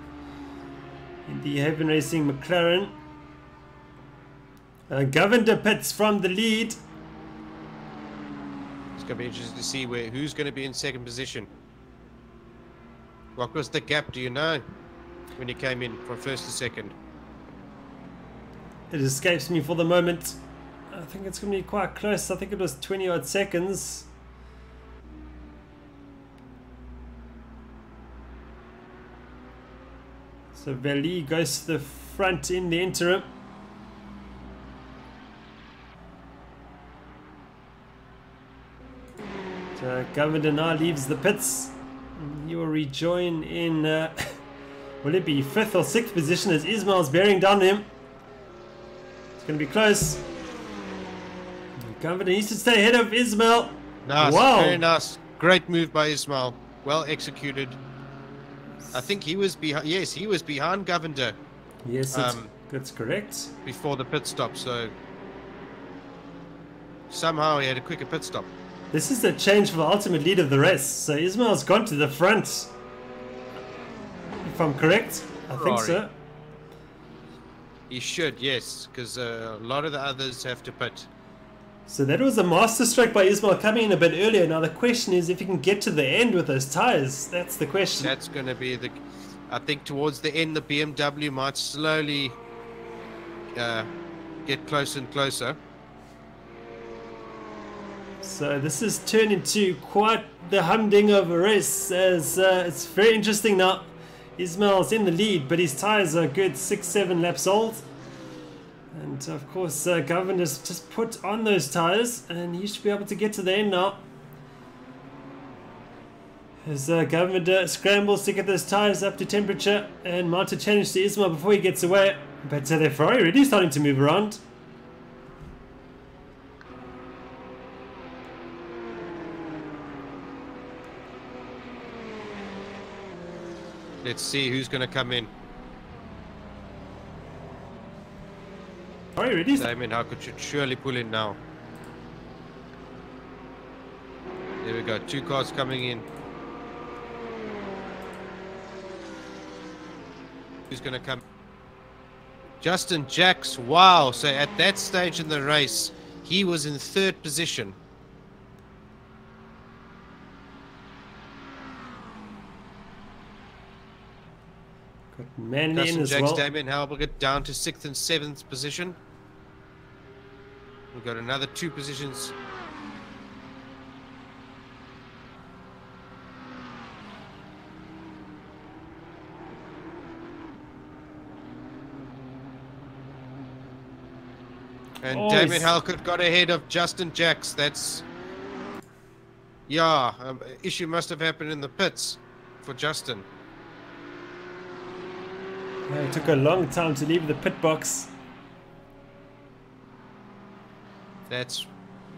in the Haven Racing McLaren. Govender pits from the lead. It's going to be interesting to see who's going to be in second position. What was the gap, do you know, when he came in from first to second? It escapes me for the moment. I think it's going to be quite close. I think it was 20 odd seconds. So Vali goes to the front in the interim. So Governor now leaves the pits. He will rejoin in, will it be 5th or 6th position as Ismail's bearing down him. It's going to be close. Governor needs to stay ahead of Ismail. Nice, wow. Very nice. Great move by Ismail. Well executed. I think he was behind. Yes, he was behind Govender. Yes, that's correct. Before the pit stop, so somehow he had a quicker pit stop. This is a change for the ultimate lead of the race. So Ismail's gone to the front. If I'm correct, I think so. He should, yes, because a lot of the others have to pit. So that was a masterstroke by Ismail coming in a bit earlier. Now the question is if he can get to the end with those tyres. That's the question. That's going to be the... I think towards the end the BMW might slowly get closer and closer. So this has turned into quite the humding of a race. As it's very interesting now. Ismail's in the lead, but his tyres are a good 6-7 laps old. And of course, Governor's just put on those tyres, and he should be able to get to the end now. As Governor scrambles to get those tyres up to temperature and mount a challenge to Ismail before he gets away. But the Ferrari already starting to move around. Let's see who's going to come in. Already? Damien Harcourt should surely pull in now. There we go, 2 cars coming in. Who's going to come? Justin Jacks, wow. So at that stage in the race, he was in 3rd position. Got Manley Justin in as Jacks, well. Damien Halberget down to 6th and 7th position. We've got another 2 positions. And Damien Halkett got ahead of Justin Jacks. That's... Yeah, issue must have happened in the pits for Justin. Yeah, it took a long time to leave the pit box. That's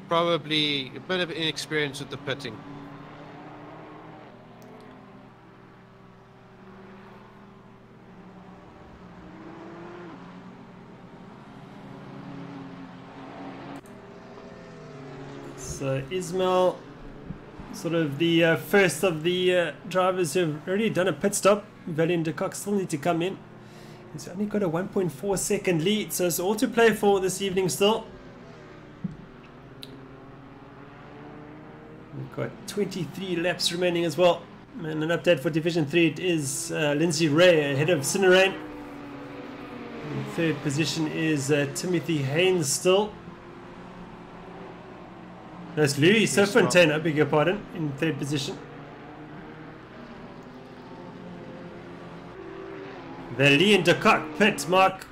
Probably a bit of inexperience with the pitting. So Ismail, sort of the first of the drivers who have already done a pit stop. Valley and de Kock still need to come in. He's only got a 1.4 second lead, so it's all to play for this evening still. We've got 23 laps remaining as well. And an update for Division 3, it is Lindsay Ray ahead of Cinerain. In third position is Timothy Haynes still. That's Louis Sofontaine, I beg your pardon, in third position. Valley and de Kock pit, Mark.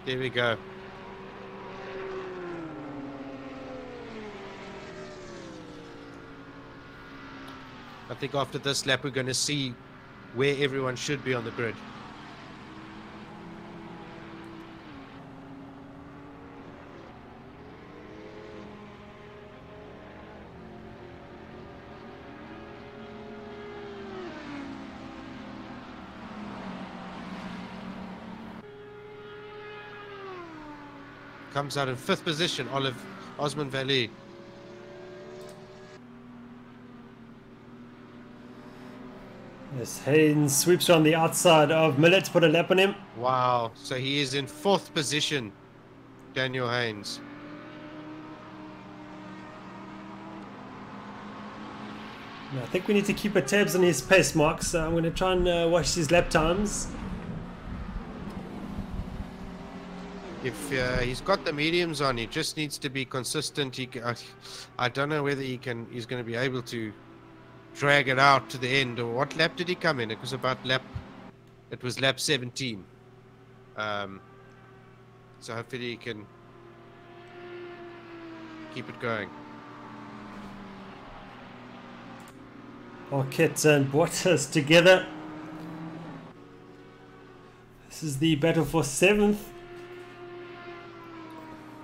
There we go. I think after this lap we're going to see where everyone should be on the grid. Comes out in 5th position, Osman Valley. Yes, Haynes sweeps around the outside of Millet to put a lap on him. Wow, so he is in 4th position, Daniel Haynes. I think we need to keep a tabs on his pace, Mark, so I'm going to try and watch his lap times. If he's got the mediums on, he just needs to be consistent. I don't know whether he's going to be able to drag it out to the end. Or what lap did he come in? It was lap 17. So hopefully he can keep it going. Arquette and Bottas together. This is the battle for 7th.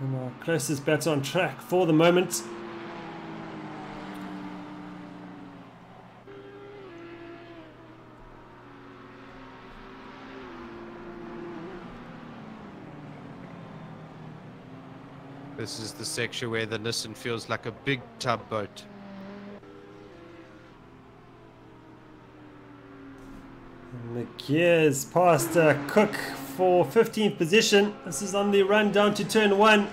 And our closest battle on track for the moment. This is the section where the Nissan feels like a big tugboat. McGear's past Cook for 15th position. This is on the run down to turn 1.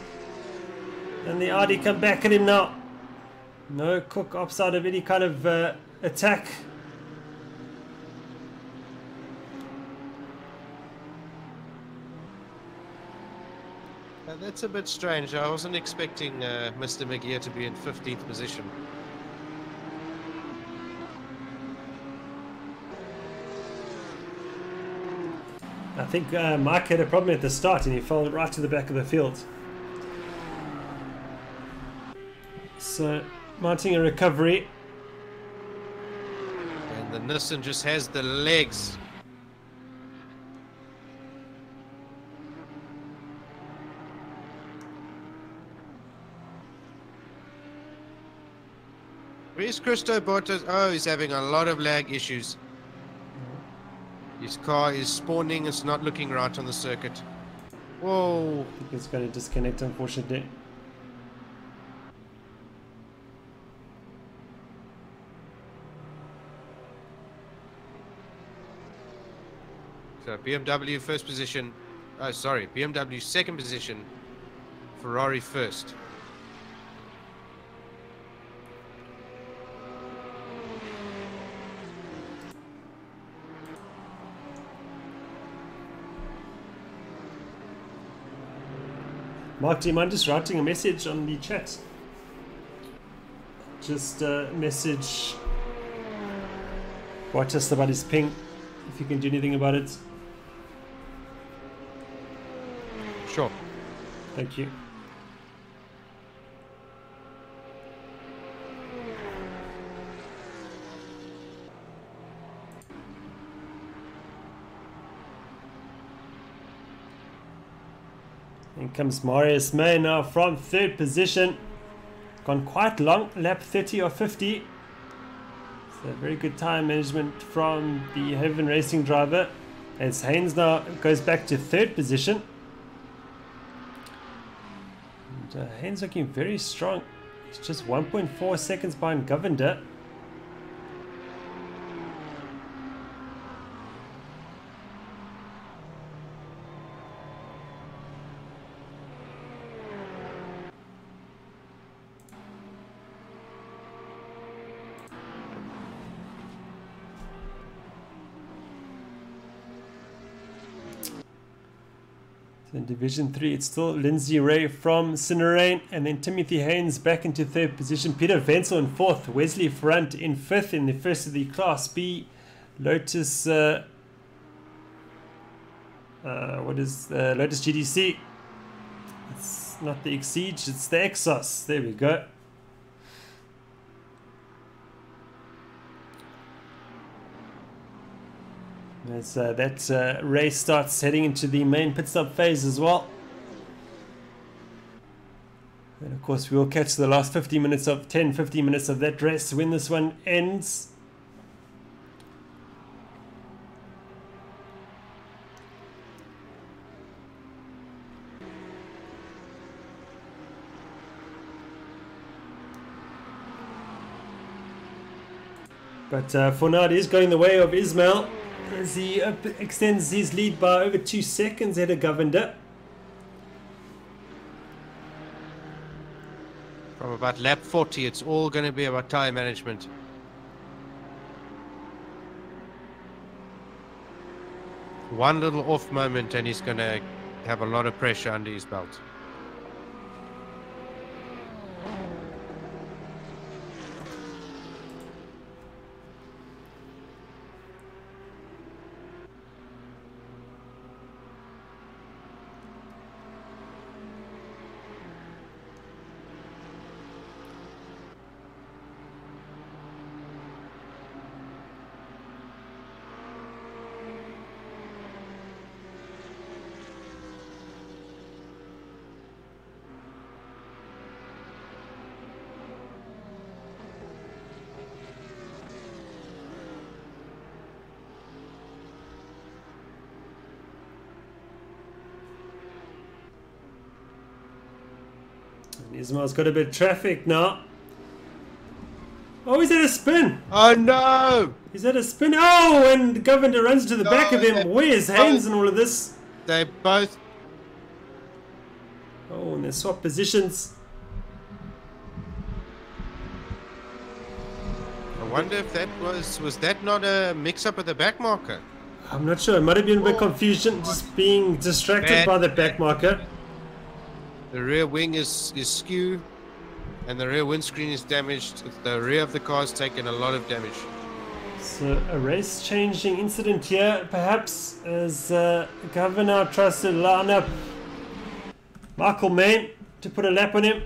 And the Audi come back at him now. No, Cook opts out of any kind of attack. That's a bit strange. I wasn't expecting Mr. McGear to be in 15th position. I think Mark had a problem at the start and he fell right to the back of the field. So, mounting a recovery. And the Nissan just has the legs. Where's Christo Bottas? Oh, he's having a lot of lag issues. His car is spawning. It's not looking right on the circuit. Whoa. I think it's going to disconnect, unfortunately. So BMW first position. Oh, sorry. BMW second position. Ferrari first. Mark, do you mind just writing a message on the chat? Just message Bottas about his ping, if you can do anything about it. Sure. Thank you. In comes Marius May now from third position. Gone quite long, lap 30 or 50. So very good time management from the Heaven Racing driver. As Haynes now goes back to third position. And, Haynes looking very strong. He's just 1.4 seconds behind Govender. In Division 3, it's still Lindsay Ray from Cinerane, and then Timothy Haynes back into third position. Peter Wenzel in fourth. Wesley Front in fifth in the first of the Class B. Lotus, Lotus GDC. It's not the Exige, it's the Exos. There we go. As that race starts heading into the main pit stop phase as well. And of course we will catch the last 15 minutes of that race when this one ends. But for now it is going the way of Ismail, as he extends his lead by over 2 seconds ahead of Govender. From about lap 40, it's all going to be about tyre management. One little off moment and he's going to have a lot of pressure under his belt. Ismail's got a bit of traffic now. Oh, he's at a spin. Oh no! He's at a spin. Oh, and Govender runs to the back of him. Where's Haynes and all of this? They both... Oh, and they swap positions. I wonder if that was that not a mix-up of the back marker? I'm not sure. It might have been a bit confusion, just being distracted by the back marker. The rear wing is skew, and the rear windscreen is damaged. The rear of the car has taken a lot of damage. So a race-changing incident here, perhaps, as Governor tries to line up Michael Main to put a lap on him.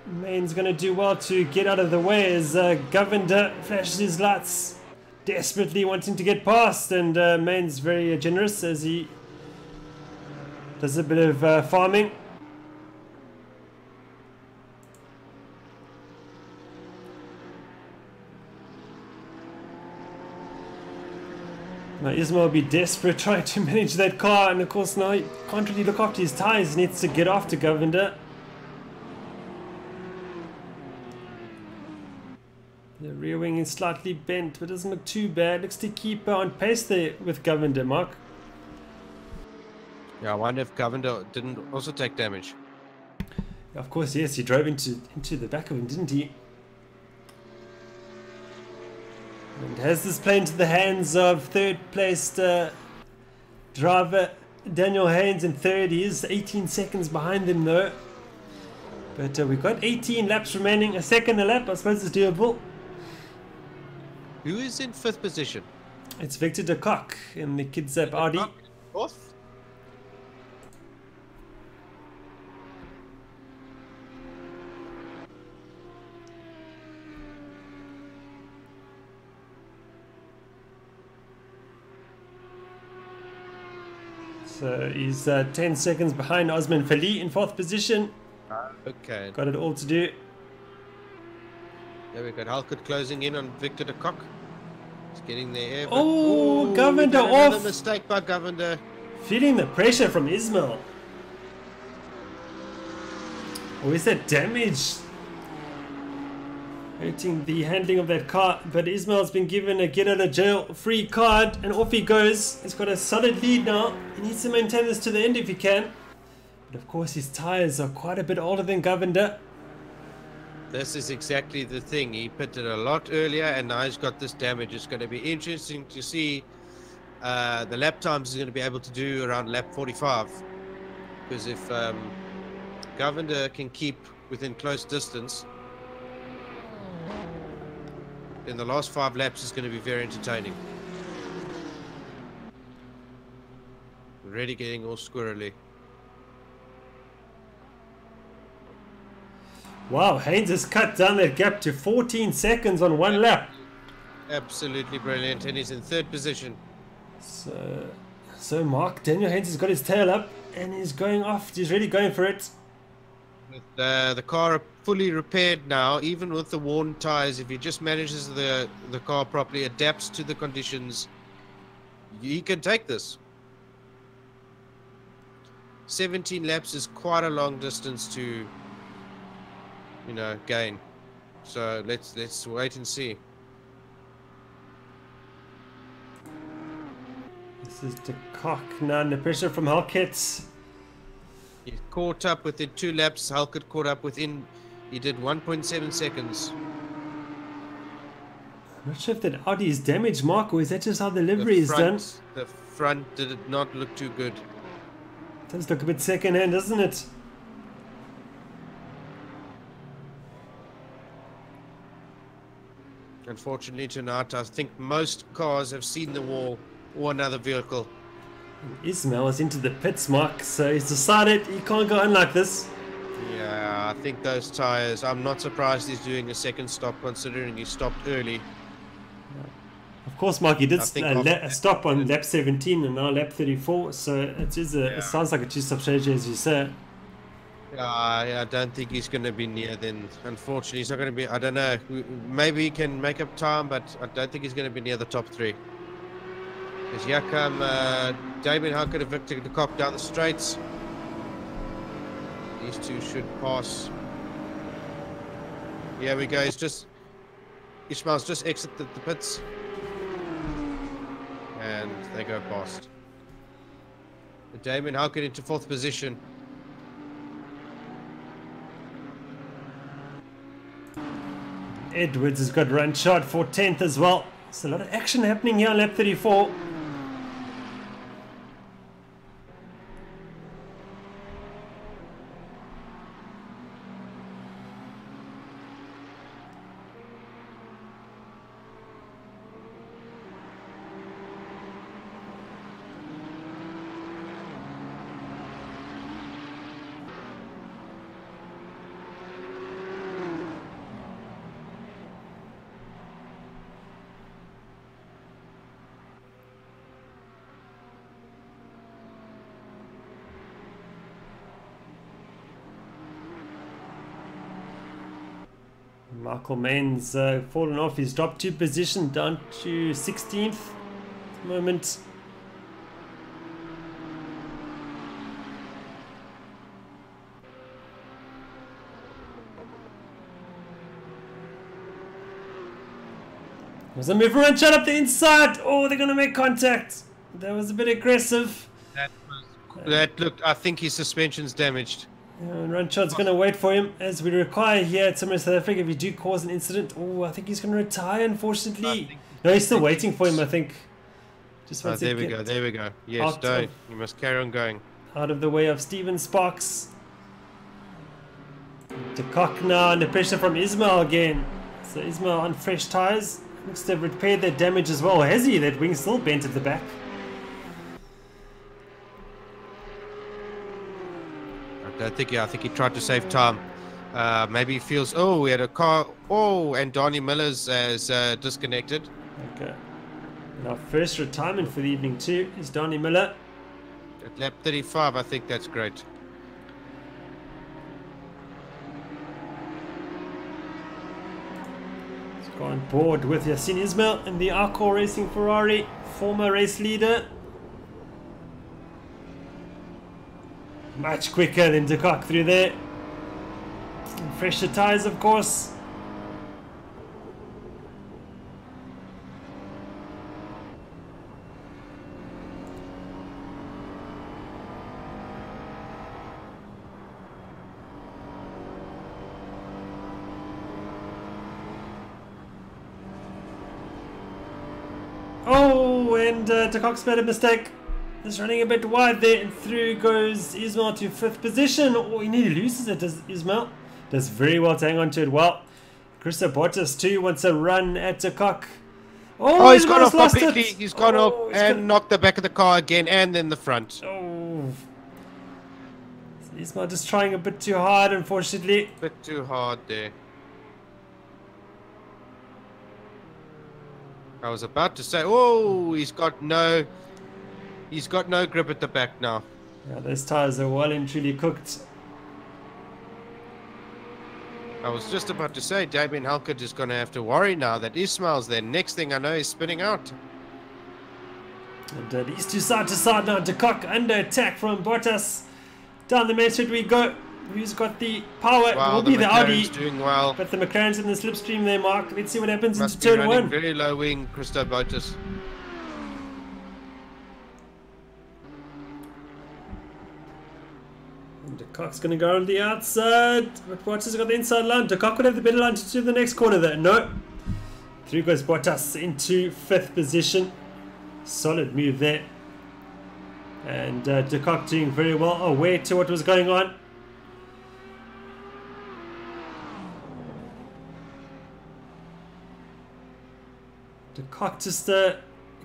Main's going to do well to get out of the way as Governor flashes his lights, desperately wanting to get past, and Main's very generous as he does a bit of farming. Now Ismail will be desperate trying to manage that car, and of course now he can't really look after his tyres, he needs to get after Govender. The rear wing is slightly bent, but doesn't look too bad. Looks to keep on pace there with Govender, Mark. Yeah, I wonder if Govender didn't also take damage. Of course, yes, he drove into the back of him, didn't he? And has this play into the hands of third placed driver Daniel Haynes in third. He is 18 seconds behind him though. But we've got 18 laps remaining. A second a lap, I suppose it's doable. Who is in fifth position? It's Victor de Kock in the Kitsap Audi. Fourth? So he's 10 seconds behind Osman Fali in 4th position. Okay. Got it all to do. There we go. Halkett closing in on Victor de Kock. He's getting there. Oh, Govender off. Another mistake by Govender. Feeling the pressure from Ismail. Or is that damage? Hurting the handling of that car. But Ismail's been given a get out of jail free card. And off he goes. He's got a solid lead now. He needs to maintain this to the end if he can. But of course his tyres are quite a bit older than Govender. This is exactly the thing. He pitted a lot earlier and now he's got this damage. It's going to be interesting to see the lap times he's going to be able to do around lap 45. Because if Govender can keep within close distance, then the last 5 laps is going to be very entertaining. Already getting all squirrely. Wow, Haynes has cut down that gap to 14 seconds on 1 lap. Absolutely brilliant, and he's in 3rd position. So Mark, Daniel Haynes has got his tail up and he's going off. He's really going for it. With the car fully repaired now, even with the worn tyres, if he just manages the car properly, adapts to the conditions, he can take this. 17 laps is quite a long distance to, you know, gain. So let's wait and see. This is de Kock now under pressure from Halkett. He caught up within 2 laps. Halkett caught up within, he did 1.7 seconds. I'm not sure if that Audi is damaged, Mark, or is that just how the livery is done? The front did not look too good. Does look a bit second hand, doesn't it? Unfortunately tonight, I think most cars have seen the wall or another vehicle. Ismail is into the pits, Mark, so he's decided he can't go on like this. Yeah, I think those tyres, I'm not surprised he's doing a second stop considering he stopped early. Of course, Mark, he did stop on lap 17 and now lap 34, so it sounds like a two-stop strategy, as you say. I don't think he's going to be near then. Unfortunately, he's not going to be, I don't know, maybe he can make up time, but I don't think he's going to be near the top 3. As here come Damien Halkett and Victor de Kock down the straights. These two should pass. Here we go. Ishmael's just exited the pits. And they go past. Damien Halkett into 4th position. Edwards has got run shot for 10th as well. There's a lot of action happening here on lap 34. Michael Main's fallen off. He's dropped 2 positions down to 16th at the moment. There's a move run shot up the inside. Oh, they're going to make contact. That was a bit aggressive. That looked, I think his suspension's damaged. And Runshot's going to wait for him, as we require here at South Africa. If you do cause an incident, oh, I think he's going to retire, unfortunately. No, he's still waiting for him, I think. Just there we go, there we go. Yes, don't. You must carry on going. Out of the way of Stephen Sparks. De Kock now under pressure from Ismail again. So Ismail on fresh tyres. Looks to have repaired that damage as well. Has he? That wing's still bent at the back. I think he tried to save time. Maybe he feels, oh, we had a car. Oh, and Donnie Miller's has disconnected. Okay. And our first retirement for the evening too is Donnie Miller. At lap 35, I think that's great. Let's go on board with Yassine Ismail in the Arcor Racing Ferrari, former race leader. Much quicker than De Kock through there. And fresher tyres, of course. Oh, and De Kock's made a mistake. He's running a bit wide there, and through goes Ismail to 5th position. Oh, he nearly loses it, does Ismail. Does very well to hang on to it well. Christopher Bottas too wants a run at De Kock. Oh, he's gone off lost completely. it. He's gone off and knocked the back of the car again, and then the front. Oh. Ismail just trying a bit too hard, unfortunately. Bit too hard there. I was about to say, oh, he's got no grip at the back now. Yeah, those tires are well and truly cooked. I was just about to say, Damien Halkett is going to have to worry now that Ismail's there. Next thing I know, he's spinning out. And these two side to side now. De Kock under attack from Bottas. Down the main street we go. Who's got the power? Wow, It will be the Audi. doing well. But the McLaren's in the slipstream there, Mark. Let's see what happens Must into be turn running 1. very low wing, Christo Bottas. And De Kock's going to go on the outside. But Bottas got the inside line. De Kock would have the better line to do the next corner there. No. Through goes Bottas into 5th position. Solid move there. And De Kock doing very well aware to what was going on. De Kock just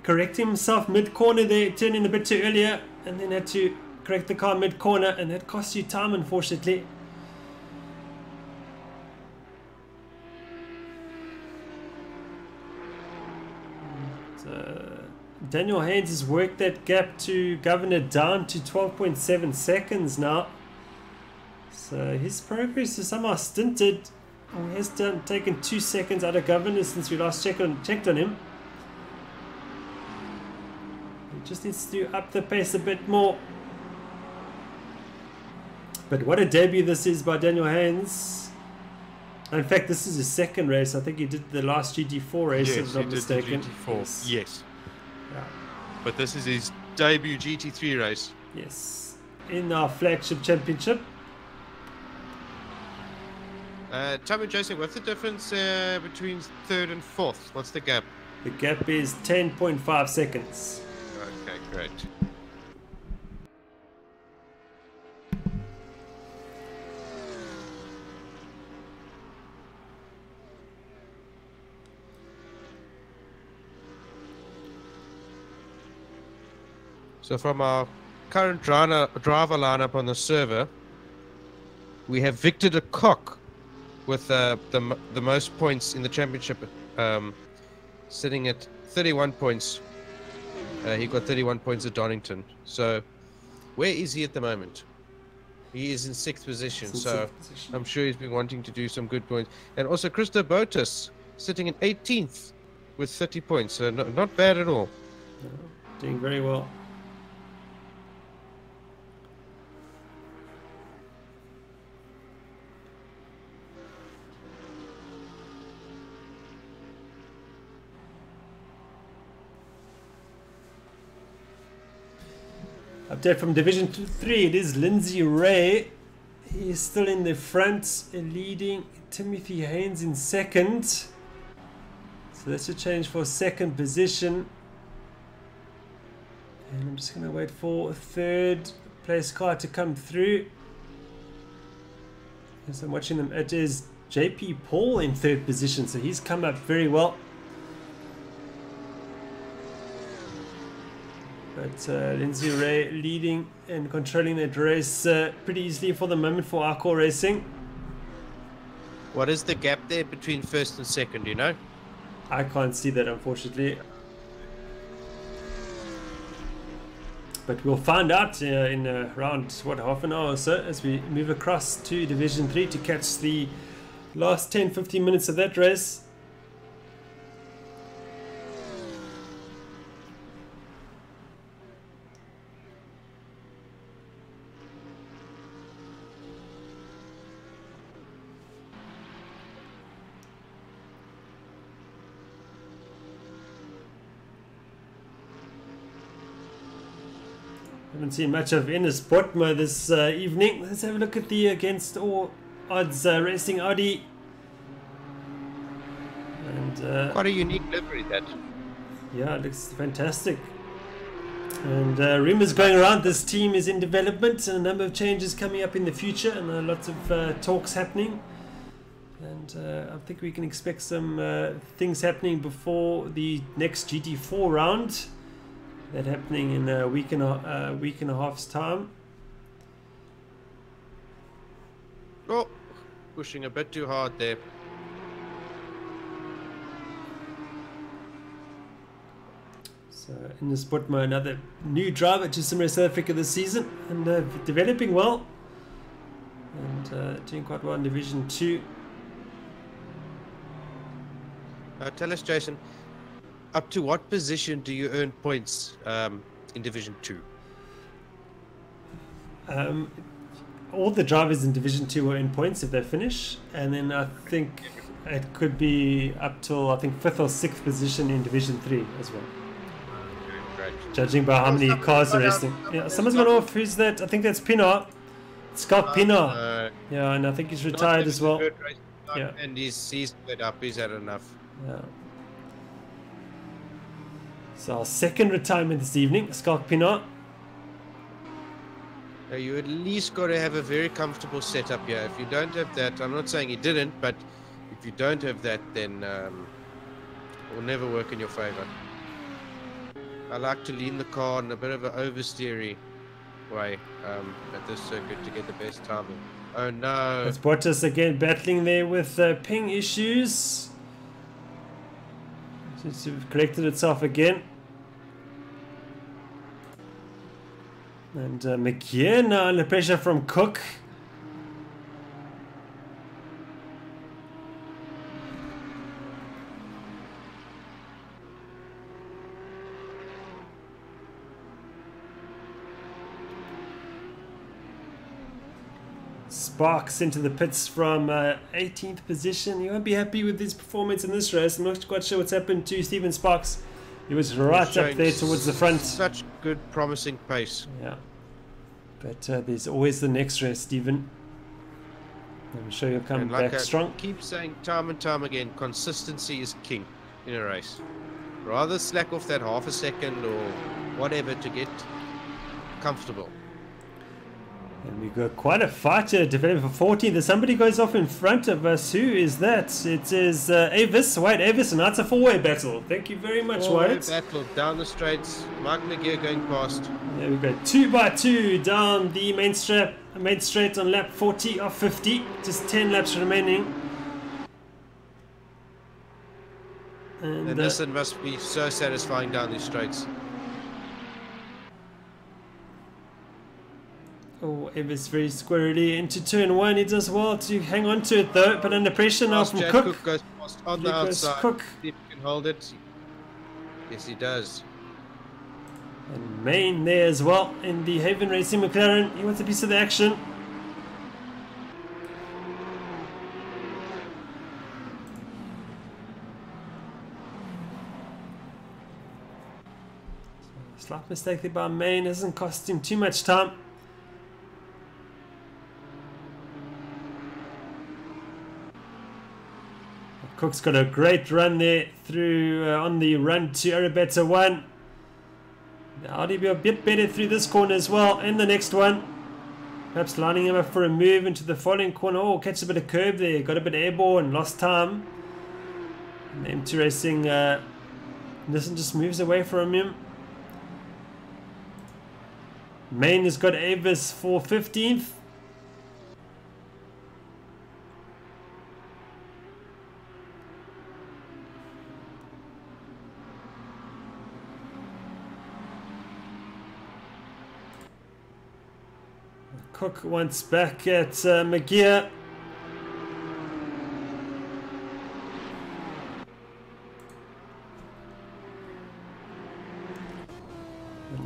correcting himself mid-corner there, turning a bit too earlier, and then had to correct the car mid-corner, and that cost you time, unfortunately. Daniel Haynes has worked that gap to Governor down to 12.7 seconds now. So his progress is somehow stinted. Oh, he has taken 2 seconds out of Governor since we last checked on him. He just needs to up the pace a bit more. But what a debut this is by Daniel Haynes. In fact, this is his second race. I think he did the last GT4 race, if I'm not mistaken. GT4. Yes. Yeah. But this is his debut GT3 race. Yes. In our flagship championship. Tommy Joseph, what's the difference between 3rd and 4th? What's the gap? The gap is 10.5 seconds. Okay, great. So from our current driver lineup on the server, we have Victor De Kock with the most points in the championship, sitting at 31 points. He got 31 points at Donington. So where is he at the moment? He is in 6th position, so I'm sure he's been wanting to do some good points. And also Christo Bottas sitting in 18th with 30 points, so not bad at all. Doing very well. Update from Division 3, it is Lindsay Ray. He is still in the front, leading Timothy Haynes in 2nd. So that's a change for 2nd position. And I'm just going to wait for a 3rd place car to come through. As I'm watching them, it is JP Paul in 3rd position, so he's come up very well. But Lindsay Ray leading and controlling that race pretty easily for the moment for Arcor Racing. What is the gap there between 1st and 2nd, do you know? I can't see that, unfortunately. but we'll find out in around half an hour or so as we move across to Division 3 to catch the last 10-15 minutes of that race. Haven't seen much of Ines Botma this evening. Let's have a look at the against all odds racing Audi. And quite a unique livery, that. Yeah, it looks fantastic. And rumors going around this team is in development and a number of changes coming up in the future, and lots of talks happening. And I think we can expect some things happening before the next GT4 round. That happening in a week and a half's time. Oh, pushing a bit too hard there. So in this Botma, another new driver to Simrace South Africa this season, and developing well, and doing quite well in Division 2. Tell us, Jason, up to what position do you earn points in Division 2? All the drivers in Division 2 will earn points if they finish, and then I think it could be up till, I think, 5th or 6th position in Division 3 as well. Great. Judging by how many cars are racing. Yeah, someone's gone off. Who's that? I think that's Pinar. Scott Pinar. Yeah, and I think he's retired as well. Yeah. And he's fed up. He's had enough. Yeah. So our second retirement this evening, Scott Pinar. Now you at least got to have a very comfortable setup here. If you don't have that, I'm not saying he didn't, but if you don't have that, then it will never work in your favor. I like to lean the car in a bit of an oversteery way at this circuit to get the best timing. Oh no! It's Bottas again battling there with ping issues. Seems to have corrected itself again. And McKeon now under pressure from Cook. Sparks into the pits from 18th position. You won't be happy with his performance in this race. I'm not quite sure what's happened to Stephen Sparks. He was right up there towards the front. Such good, promising pace. Yeah. But there's always the next race, Stephen. I'm sure you'll come back strong. Keep saying time and time again, consistency is king in a race. Rather slack off that half a second or whatever to get comfortable. And we've got quite a fight to develop for 14th. Somebody goes off in front of us. Who is that? It is Avis, White Avis, and that's a four-way battle. Thank you very much, White. Battle down the straights. Mike McGear going past. There we go. 2 by 2 down the main straight on lap 40 of 50. Just 10 laps remaining. And this must be so satisfying down these straights. Oh, Evans very squarely into turn 1. He does well to hang on to it though, but under pressure now from Cook. Cook goes past on the outside. Cook. See if he can hold it. Yes, he does. And Main there as well in the Haven Racing McLaren. He wants a piece of the action. Slight mistake there by Main. Hasn't cost him too much time. Cook's got a great run there through on the run to Arabetta 1. The Audi be a bit better through this corner as well. And the next one. Perhaps lining him up for a move into the following corner. Oh, catch a bit of curb there. Got a bit airborne. Lost time. And the M2 Racing Nissan just moves away from him. Main has got Avis for 15th. Cook once back at Mugello.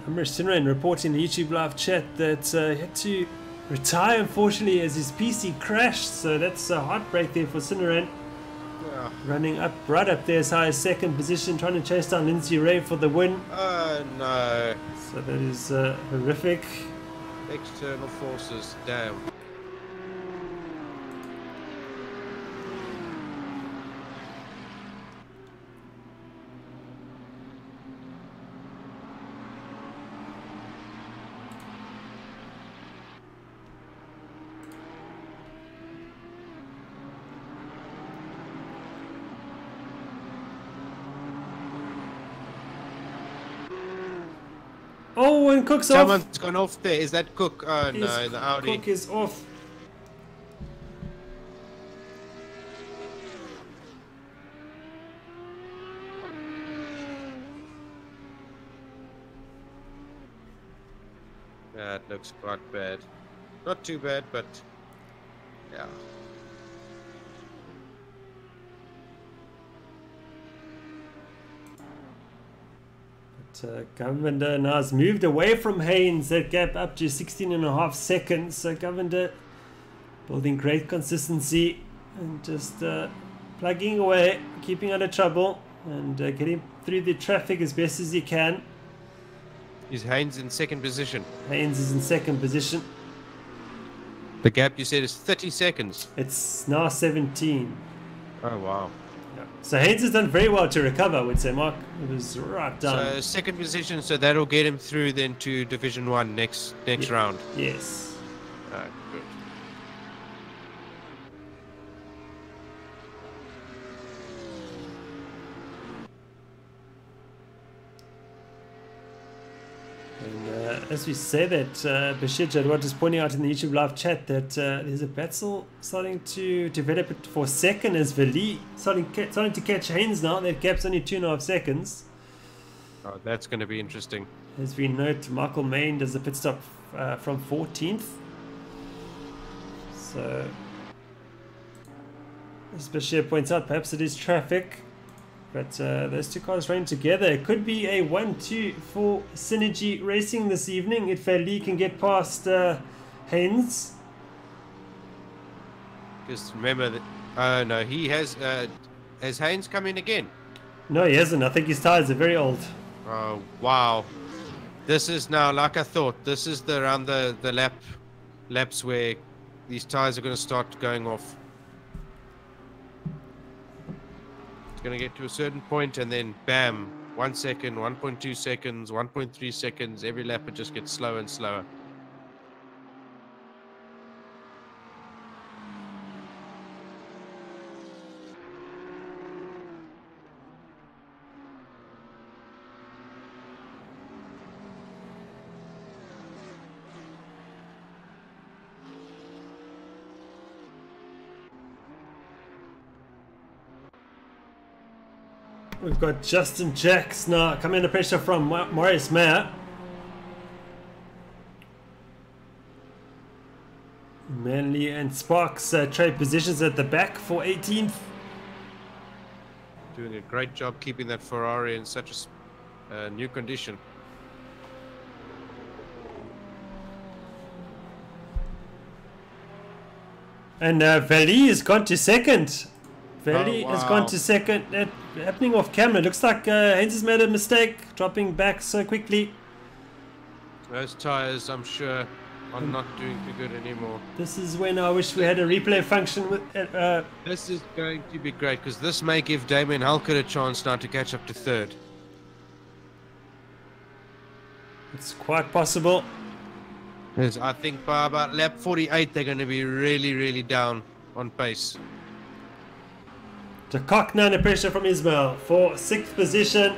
Amr Sinrain reporting in the YouTube live chat that he had to retire unfortunately as his PC crashed, so that's a heartbreak there for Sinrain. Yeah. Running up right up there as high as second position, trying to chase down Lindsay Ray for the win. Oh no. So that is horrific. External forces, damn. Oh, and Cook's Someone's off. gone off there. Is that Cook? Oh no, the Audi. Cook is off. That looks quite bad. Not too bad, but yeah. Govender now has moved away from Haynes, that gap up to 16.5 seconds. So Govender building great consistency and just plugging away, keeping out of trouble and getting through the traffic as best as he can. Is Haynes in second position? Haynes is in second position. The gap you said is 30 seconds. It's now 17. Oh wow. So Haynes has done very well to recover, I would say, Mark. It was right down. So second position, so that'll get him through then to Division 1 next round. Yes. Good. And as we say that, Bashir Jadwat is pointing out in the YouTube live chat that there's a battle starting to develop it for second as Vali starting to catch Haynes now. That gap's only 2.5 seconds. Oh, that's going to be interesting. As we note, Michael Main does the pit stop from 14th. So, as Bashir points out, perhaps it is traffic. But those two cars running together. It could be a 1-2 for Synergy Racing this evening if Lee can get past Haynes. Just remember that. Oh no, he has Haynes come in again? No, he hasn't. I think his tyres are very old. Oh wow. This is now, like I thought, this is around the laps where these tyres are going to start going off. Going to get to a certain point and then bam, 1 second, 1.2 seconds, 1.3 seconds, every lap it just gets slower and slower. We've got Justin Jacks now coming under pressure from Maurice Mayer. Manley and Sparks trade positions at the back for 18th. Doing a great job keeping that Ferrari in such a new condition. And Vali has gone to second. Vali has gone wow. to second. That happening off camera. Looks like Haynes has made a mistake, dropping back so quickly. Those tyres, I'm sure, are not doing too good anymore. This is when I wish we had a replay function with. This is going to be great because this may give Damien Halkett a chance now to catch up to third. It's quite possible. Yes, I think by about lap 48 they're going to be really, really down on pace. De Kock now under pressure from Ismail for 6th position.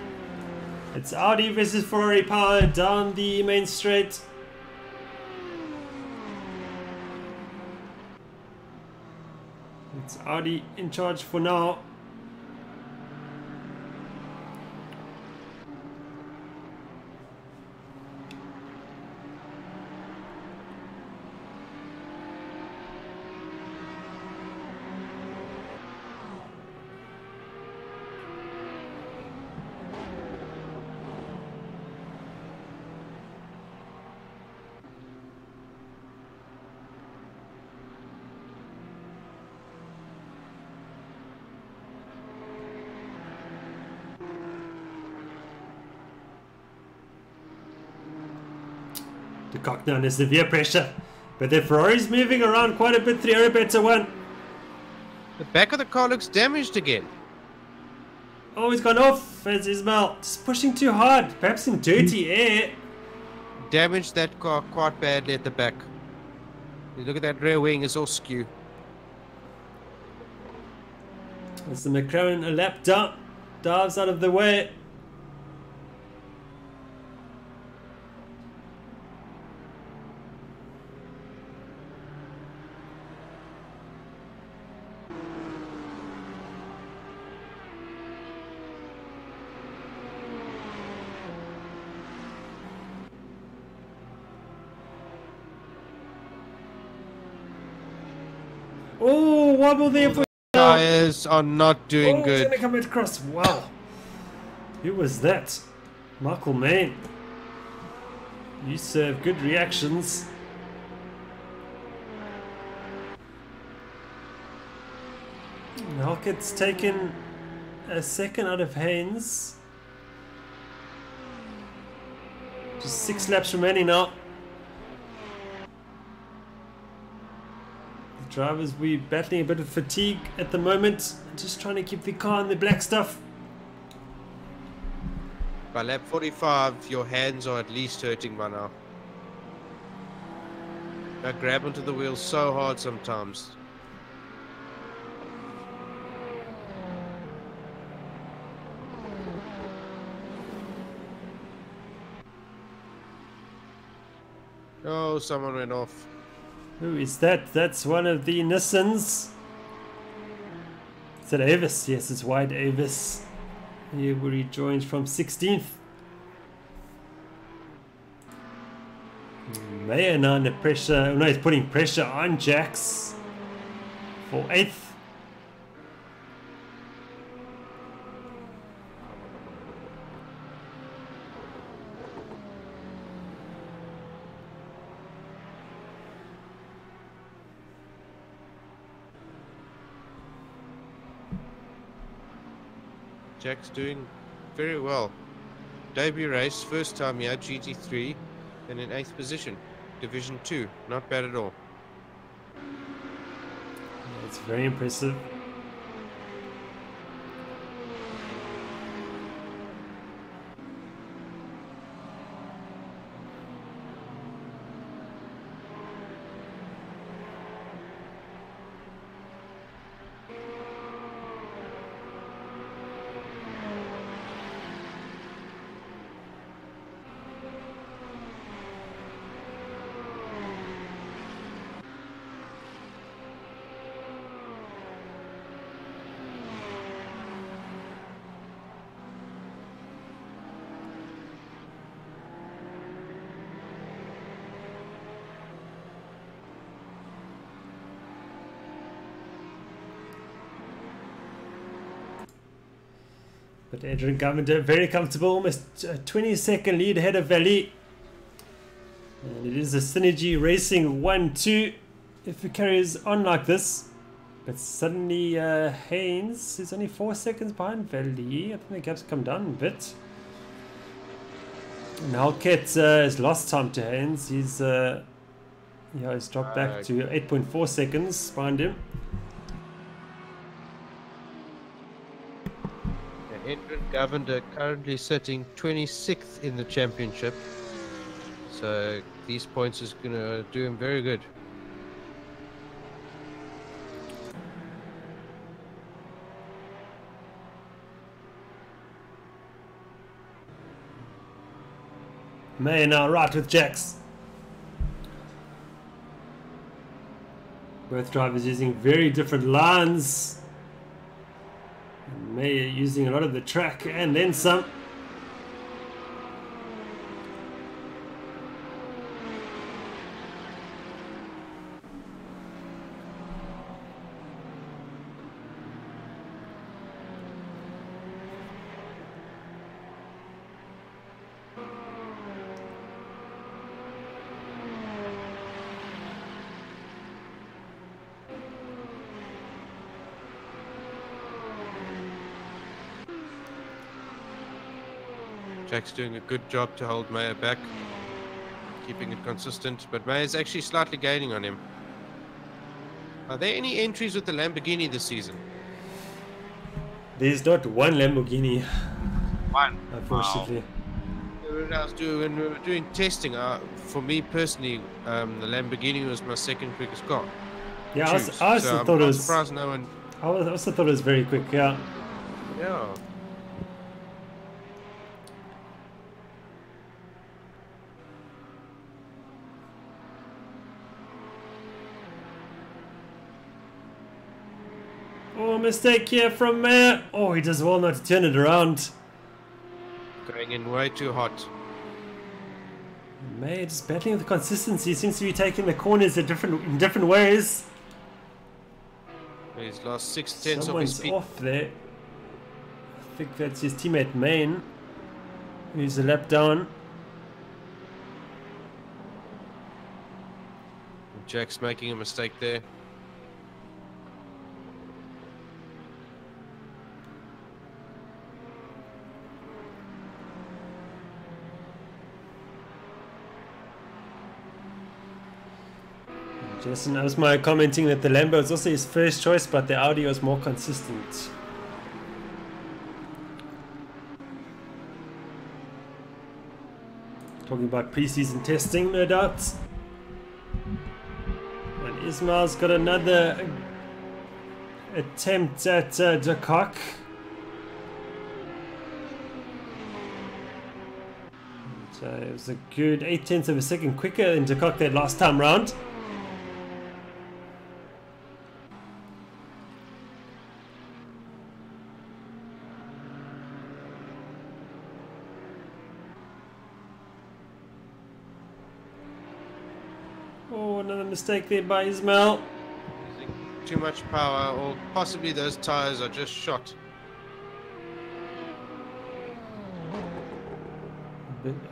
It's Audi versus Ferrari power down the main straight. It's Audi in charge for now. De Kock now under severe pressure. But the Ferrari's moving around quite a bit. 3 better one. The back of the car looks damaged again. Oh, he's gone off as Ismail. Just pushing too hard. Perhaps some dirty air. Damaged that car quite badly at the back. You look at that rear wing, it's all skew. As the McLaren a lap down, dives out of the way. Oh, wobble there for Tires are not doing good. He's gonna come across. Wow. Who was that? Michael Main. You serve good reactions. Halkett's taken a second out of Haynes. Just 6 laps remaining now. Drivers, we're battling a bit of fatigue at the moment. Just trying to keep the car in the black stuff. By lap 45, your hands are at least hurting by now. I grab onto the wheel so hard sometimes. Oh, someone went off. Who is that? That's one of the Nissans. Is it Avis? Yes, it's White Avis. Here where he joins from 16th. Mayer now under pressure. No, he's putting pressure on Jax for 8th. Jack's doing very well. Debut race, first time here, GT3, and in 8th position. Division 2, not bad at all. It's very impressive. But Adrian Governor very comfortable, almost a 20-second lead ahead of Valley. And it is a Synergy Racing 1-2 if it carries on like this. But suddenly Haynes is only 4 seconds behind Valley. I think the gap's come down a bit. And Halkett has lost time to Haynes. He's dropped back to 8.4 seconds behind him. Edwin Govender currently sitting 26th in the championship, so these points is going to do him very good. May now right with Jax. Both drivers using very different lines. May using a lot of the track and then some. Jack's doing a good job to hold Mayer back. keeping it consistent, but Mayer's actually slightly gaining on him. Are there any entries with the Lamborghini this season? There's not one Lamborghini. One. Unfortunately. Wow. When we were doing testing, for me personally, the Lamborghini was my second quickest car. Yeah, I also thought it was. Surprised no one. I also thought it was very quick. Yeah. Yeah. Oh, mistake here from Mayer. Oh, he does well not to turn it around. Going in way too hot. Mayer just battling with the consistency. Seems to be taking the corners in different ways. He's lost 6/10 of his Someone's speed. off there. I think that's his teammate Main, who's a lap down. Jack's making a mistake there. Jason Osmeyer commenting that the Lambo was also his first choice, but the Audi was more consistent. Talking about pre-season testing, no doubt. And Ismail's got another attempt at De Kock. It was a good 0.8 of a second quicker than De Kock that last time round. Oh, another mistake there by Ismail. Using too much power, or possibly those tires are just shot.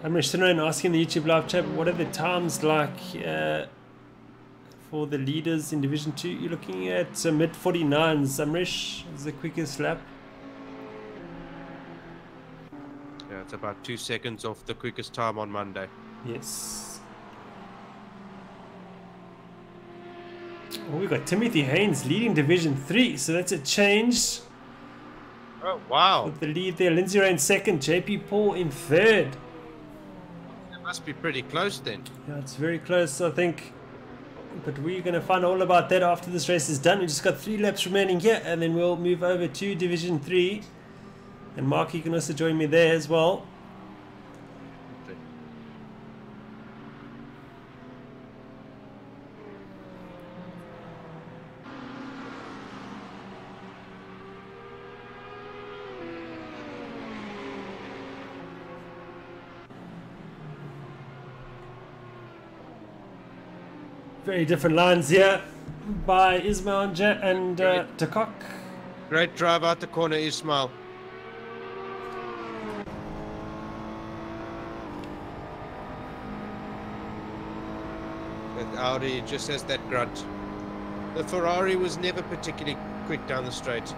Amrish Sinran asking the YouTube live chat, what are the times like for the leaders in Division 2? You're looking at mid 49s. Amrish is the quickest lap. Yeah, it's about 2 seconds off the quickest time on Monday. Yes. Oh, we got Timothy Haynes leading Division 3, so that's a change. Oh, wow. With the lead there, Lindsay Ray in second, JP Paul in third. It must be pretty close then. Yeah, it's very close, I think. But we're going to find all about that after this race is done. We just got 3 laps remaining here, and then we'll move over to Division 3. And Mark, you can also join me there as well. Very different lines here by Ismail and De Kock. Great drive out the corner, Ismail. That Audi just has that grunt. The Ferrari was never particularly quick down the straight.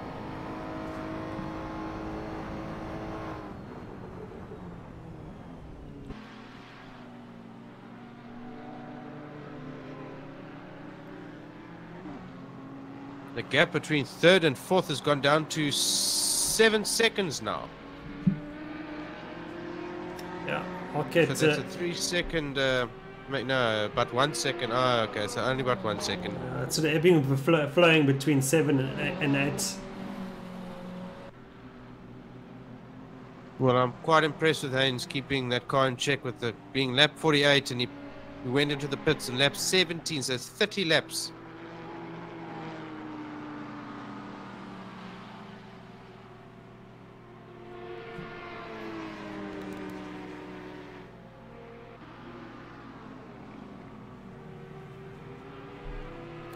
The gap between third and fourth has gone down to 7 seconds now. Yeah, okay. So that's a 3 second, no, about 1 second. Oh, okay, so only about 1 second. It's sort of ebbing, flowing between 7 and 8. Well, I'm quite impressed with Haynes keeping that car in check with the being lap 48, and he went into the pits in lap 17, so it's 30 laps.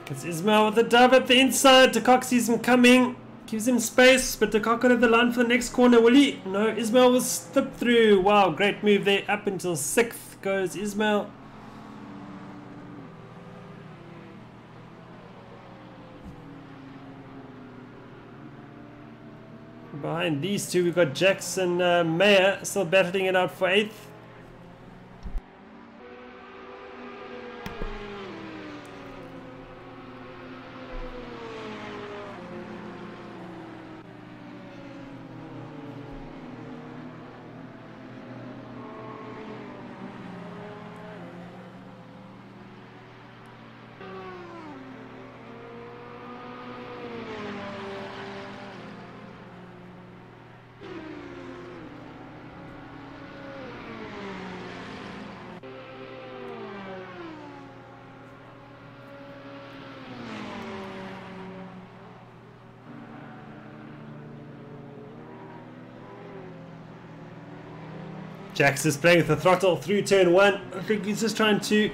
It's Ismail with the dove at the inside. De Kock sees him coming, gives him space, but De Kock got the line for the next corner. Will he? No, Ismail will slip through. Wow, great move there. Up until 6th goes Ismail. Behind these two, we've got Jackson Mayer still battling it out for 8th. Jax is playing with the throttle through turn 1. I think he's just trying to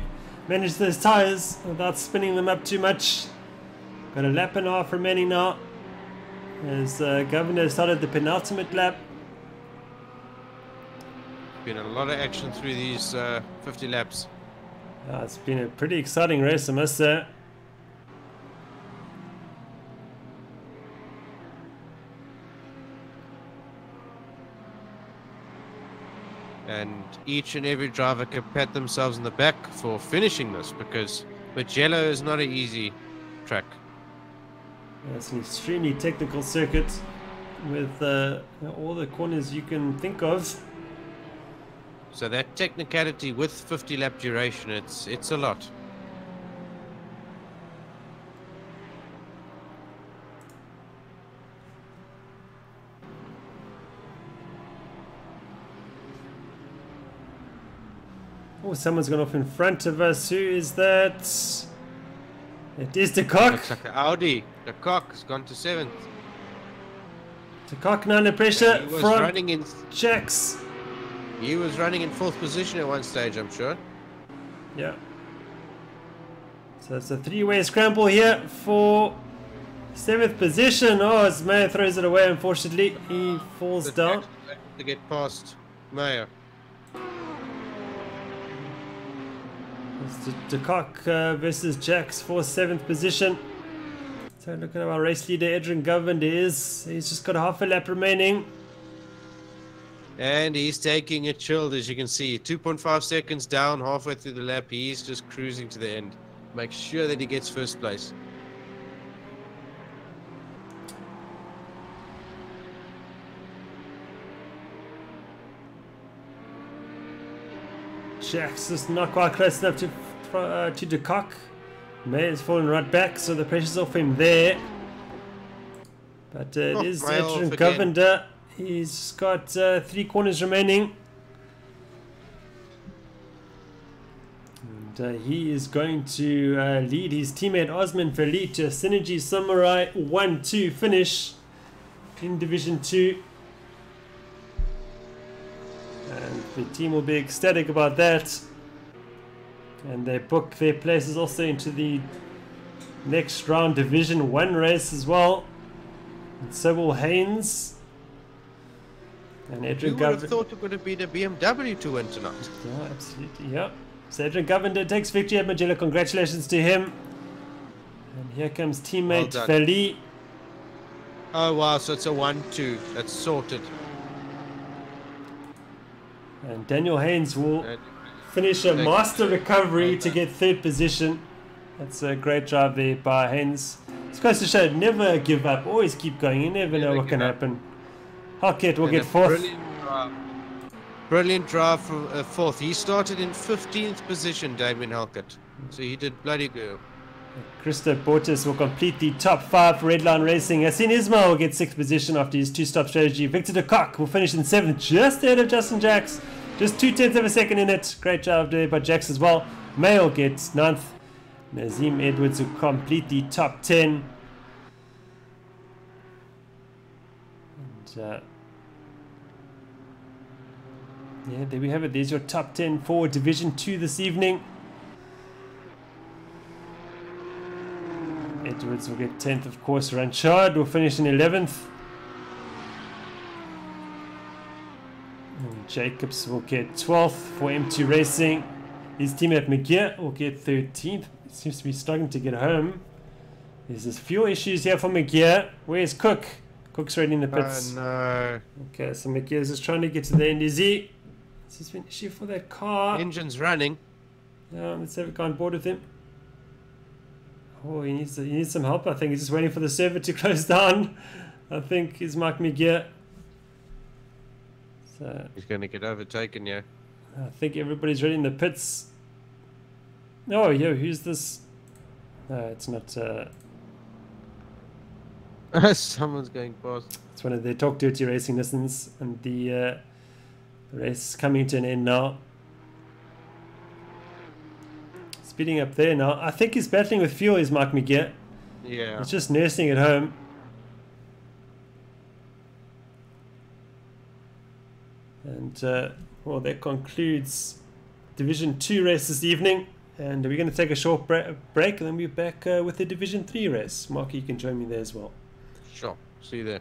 manage those tyres without spinning them up too much. Got a lap and a half remaining now, as Governor started the penultimate lap. Been a lot of action through these 50 laps. It's been a pretty exciting race, I must say. And each and every driver can pat themselves on the back for finishing this, because Mugello is not an easy track. It's an extremely technical circuit with all the corners you can think of. So that technicality with 50 lap duration, it's a lot. Oh, someone's gone off in front of us. Who is that? It is De Kock. Looks like an Audi. De Kock has gone to 7th. De Kock now under pressure He was from running in. Jax. He was running in 4th position at one stage, I'm sure. Yeah. So it's a three-way scramble here for 7th position. Oh, as Mayer throws it away, unfortunately. He falls down. To get past Mayer. It's De Kock versus Jax for 7th position. So look at our race leader, Adrian Governor is. He's just got a half a lap remaining. And he's taking it chilled, as you can see. 2.5 seconds down, halfway through the lap. He's just cruising to the end. Make sure that he gets first place. Jax is not quite close enough to De Kock. Mayer's fallen right back, so the pressure's off him there. But it is Adrian Governor. He's got 3 corners remaining. And he is going to lead his teammate Osman Verliet to a Synergy Samurai 1-2 finish in Division 2. And the team will be ecstatic about that. And they book their places also into the next round Division 1 race as well. And so will Haynes. And Adrian Who would have thought it would have been a BMW to win tonight? Yeah, absolutely, yeah. So Adrian Governor takes victory at Mugello. Congratulations to him. And here comes teammate Well Verliet. Oh wow, so it's a 1-2. That's sorted. And Daniel Haynes will finish a master recovery to get 3rd position. That's a great drive there by Haynes. It's supposed to show never give up, always keep going. You never know what can happen. Halkett will get 4th. Brilliant drive from 4th. He started in 15th position, Damien Halkett. So he did bloody good. Christo Borges will complete the top 5 for Redline Racing. Yassine Ismail will get 6th position after his 2-stop strategy. Victor De Kock will finish in 7th, just ahead of Justin Jax. Just 0.2 of a second in it. Great job there by Jax as well. Mail gets 9th. Nazim Edwards will complete the top 10. And yeah, there we have it. There's your top 10 for Division 2 this evening. Edwards will get 10th, of course. Ranchard will finish in 11th. And Jacobs will get 12th for M2 Racing. His teammate McGear will get 13th. It seems to be struggling to get home. There's this fuel issues here for McGear. Where's Cook? Cook's already in the pits. Oh no. Okay, so McGear's just trying to get to the end. Is he? Is this an issue for that car? Engine's running. Yeah, let's have a guy on board with him. Oh, he needs some help. I think he's just waiting for the server to close down. I think he's Mike McGear. So He's going to get overtaken, yeah. I think everybody's ready in the pits. Oh, yo, who's this? No, it's not. Someone's going past. It's one of their Talk Dirty Racing listeners, and the race is coming to an end now. Speeding up there now. I think he's battling with fuel, is Mark McGear. Yeah. He's just nursing at home. And well, that concludes Division 2 race this evening. And we're going to take a short break, and then we're back with the Division 3 race. Mark, you can join me there as well. Sure. See you there.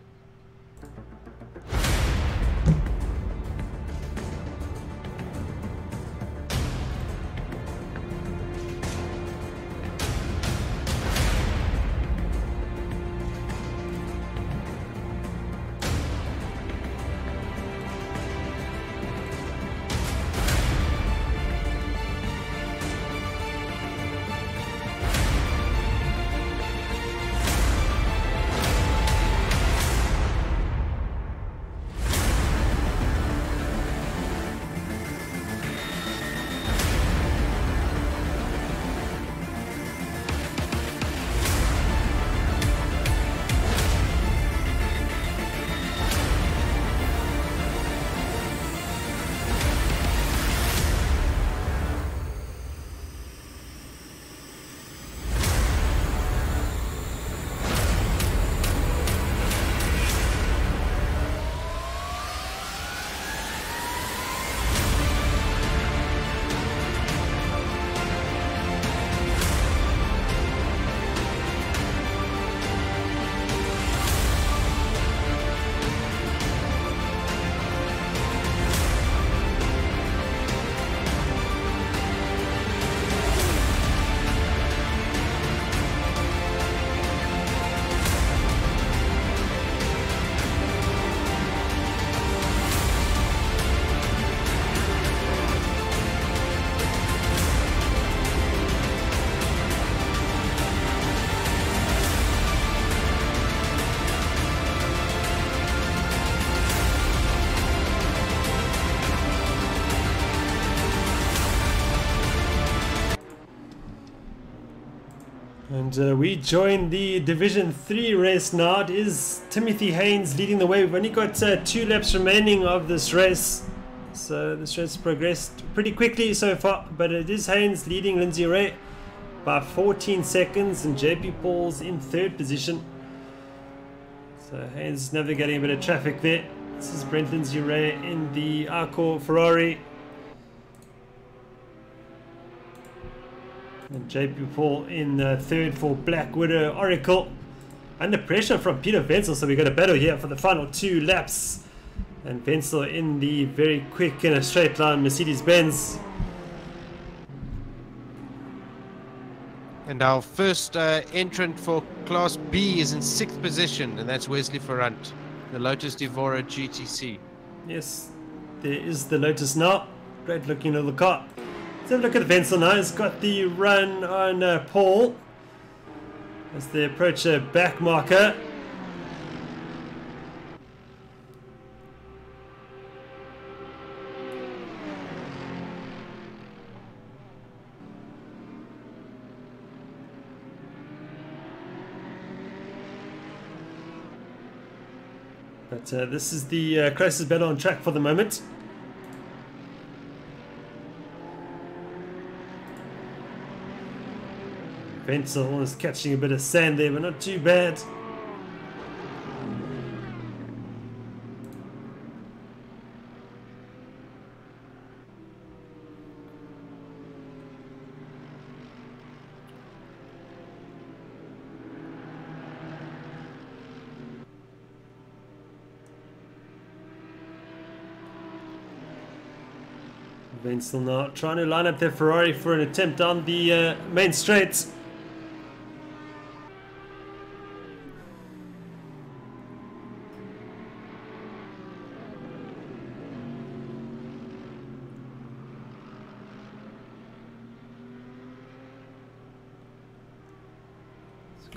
And we join the Division 3 race now. It is Timothy Haynes leading the way. We've only got 2 laps remaining of this race. So this race progressed pretty quickly so far. But it is Haynes leading Lindsay Ray by 14 seconds. And JP Paul's in 3rd position. So Haynes is navigating a bit of traffic there. This is Brent Lindsay Ray in the Arcor Ferrari. And JP Paul in 3rd for Black Widow Oracle. Under pressure from Peter Wenzel, so we got a battle here for the final 2 laps. And Wenzel in the very quick in a straight line Mercedes-Benz. And our first entrant for Class B is in 6th position, and that's Wesley Ferrant, the Lotus Evora GTC. Yes, there is the Lotus now. Great looking little car. Let's have a look at Wenzel now. He's got the run on Paul as they approach a back marker. But this is the closest battle on track for the moment. Wenzel is catching a bit of sand there, but not too bad. Wenzel now trying to line up their Ferrari for an attempt on the main straight.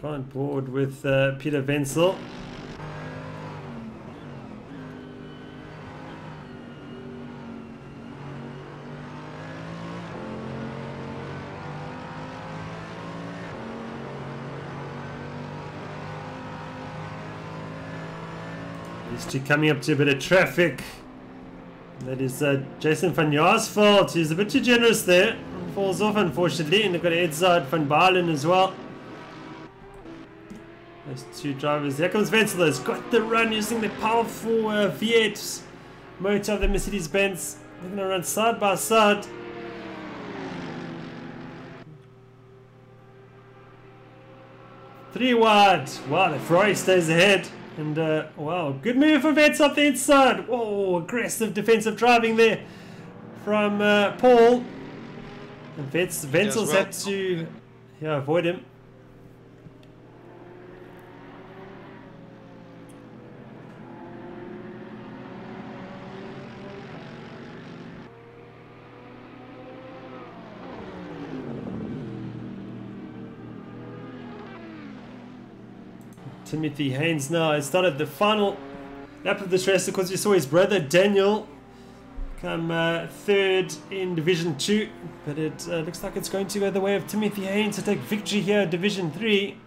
On board with Peter Wenzel. These two coming up to a bit of traffic. That is Jason van Jaarsveld. He's a bit too generous there. Falls off unfortunately, and they've got Edzard van Baalen as well. Those 2 drivers. Here comes Wenzel. He's got the run using the powerful V8 motor of the Mercedes-Benz. They're going to run side by side. Three wide. Wow, the Ferrari stays ahead. And wow, good move from Vets up the inside. Whoa, aggressive defensive driving there from Paul. And Wenzel's had to avoid him. Timothy Haynes now has started the final lap of this race. Of course, we saw his brother Daniel come third in Division 2, but it looks like it's going to go the way of Timothy Haynes to take victory here in Division 3.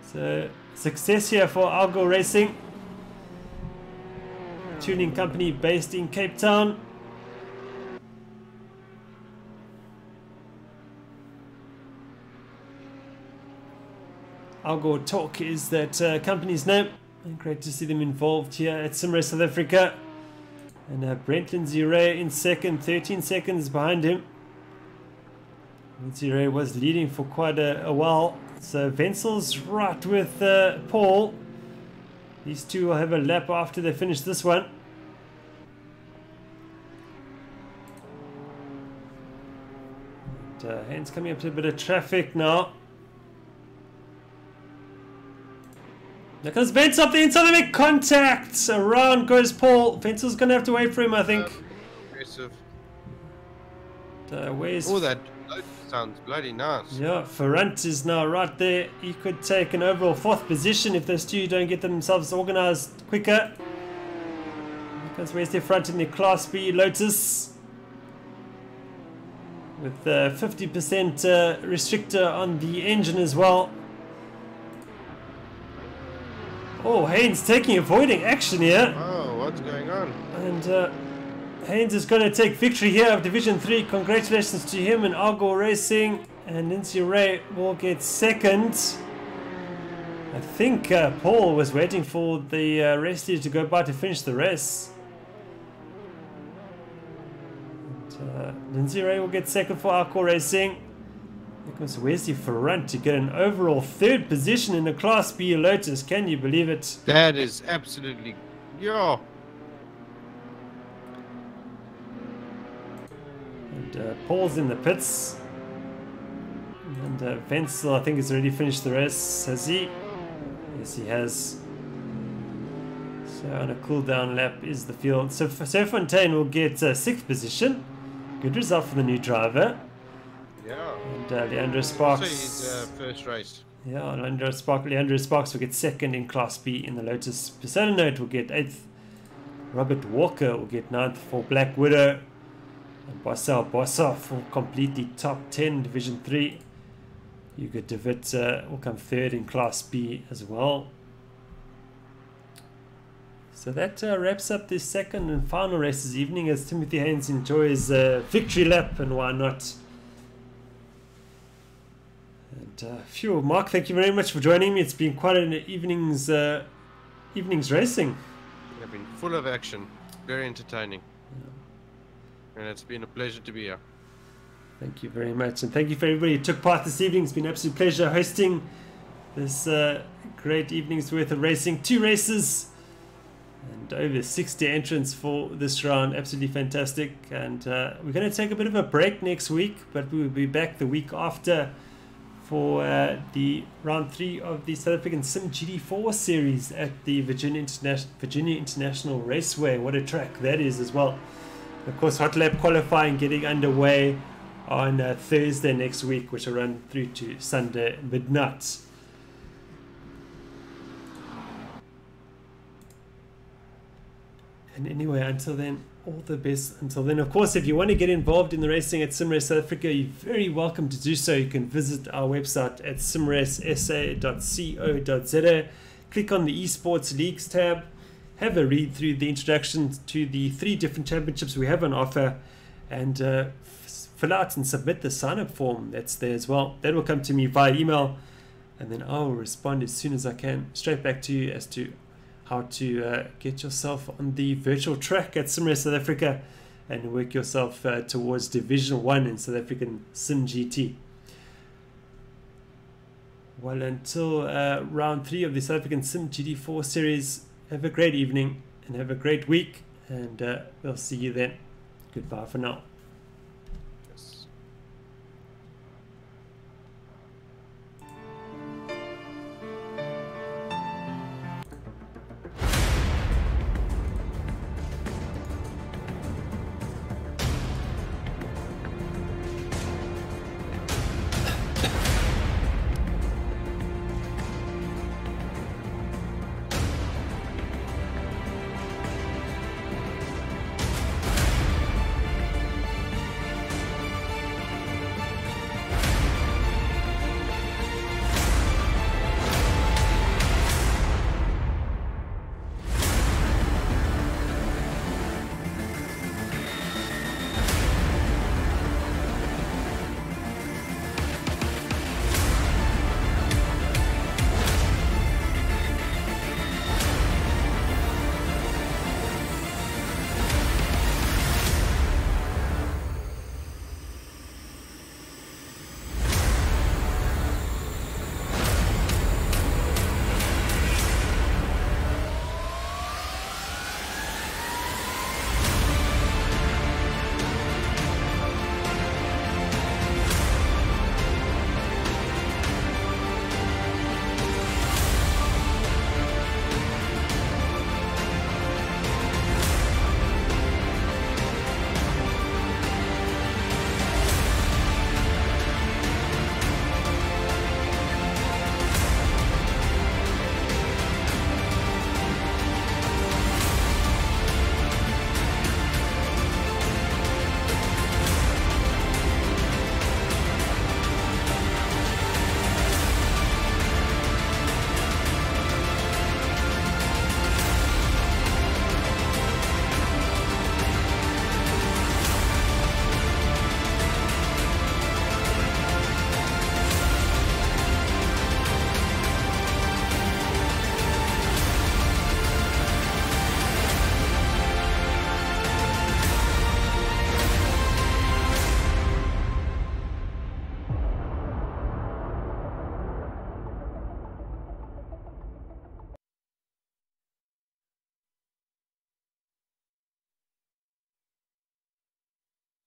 So success here for Algo Racing, tuning company based in Cape Town. Algo Talk is that company's name. And great to see them involved here at SimRace South Africa. And Brent Lindsay Ray in second, 13 seconds behind him. Lindsay Ray was leading for quite a while. So Wenzel's right with Paul. These two will have a lap after they finish this one. And, Haynes coming up to a bit of traffic now. There comes Vence up the inside, they make contact. Around goes Paul. Wenzel's going to have to wait for him, I think. Aggressive. Where's... Oh, that sounds bloody nice. Yeah, Ferrant is now right there. He could take an overall 4th position if those two don't get themselves organized quicker. Because where's their front in the Class B Lotus? With 50% restrictor on the engine as well. Oh, Haynes avoiding action here. Oh, what's going on? And Haynes is going to take victory here of Division 3. Congratulations to him and Algo Racing. And Lindsay Ray will get second. I think Paul was waiting for the race leader to go by to finish the race. And, Lindsay Ray will get second for Algo Racing. Because where's the Ferrant to get an overall 3rd position in the Class B Lotus? Can you believe it? That is absolutely... Yeah. And Paul's in the pits. And Wenzel, I think, has already finished the race. Has he? Yes, he has. So on a cool down lap is the field. So Fontaine will get 6th position. Good result for the new driver. Yeah. And Leandro Sparks. So his first race. Yeah, Leandro Sparks will get 2nd in Class B in the Lotus. Persona Note will get 8th. Robert Walker will get 9th for Black Widow. And Bossa will complete the top 10 Division 3. Hugo de Witt will come 3rd in Class B as well. So that wraps up the second and final race this evening as Timothy Haynes enjoys a victory lap, and why not? And Mark, thank you very much for joining me. It's been quite an evening's racing. They've been full of action, very entertaining, and it's been a pleasure to be here. Thank you very much, and thank you for everybody who took part this evening. It's been an absolute pleasure hosting this great evening's worth of racing. 2 races and over 60 entrants for this round. Absolutely fantastic. And we're going to take a bit of a break next week, but we will be back the week after for the round 3 of the South African simGT 4 series at the Virginia International Raceway. What a track that is as well. Of course, hot lap qualifying getting underway on Thursday next week, which will run through to Sunday midnight. And anyway, until then, all the best. Until then, of course, if you want to get involved in the racing at SimRace South Africa, you're very welcome to do so. You can visit our website at simracesa.co.za. Click on the Esports Leagues tab. Have a read through the introduction to the 3 different championships we have on offer, and fill out and submit the sign-up form that's there as well. That will come to me via email, and then I will respond as soon as I can straight back to you as to how to get yourself on the virtual track at SimRace South Africa and work yourself towards Division 1 in South African simGT. Well, until round 3 of the South African simGT4 series, have a great evening and have a great week, and we'll see you then. Goodbye for now.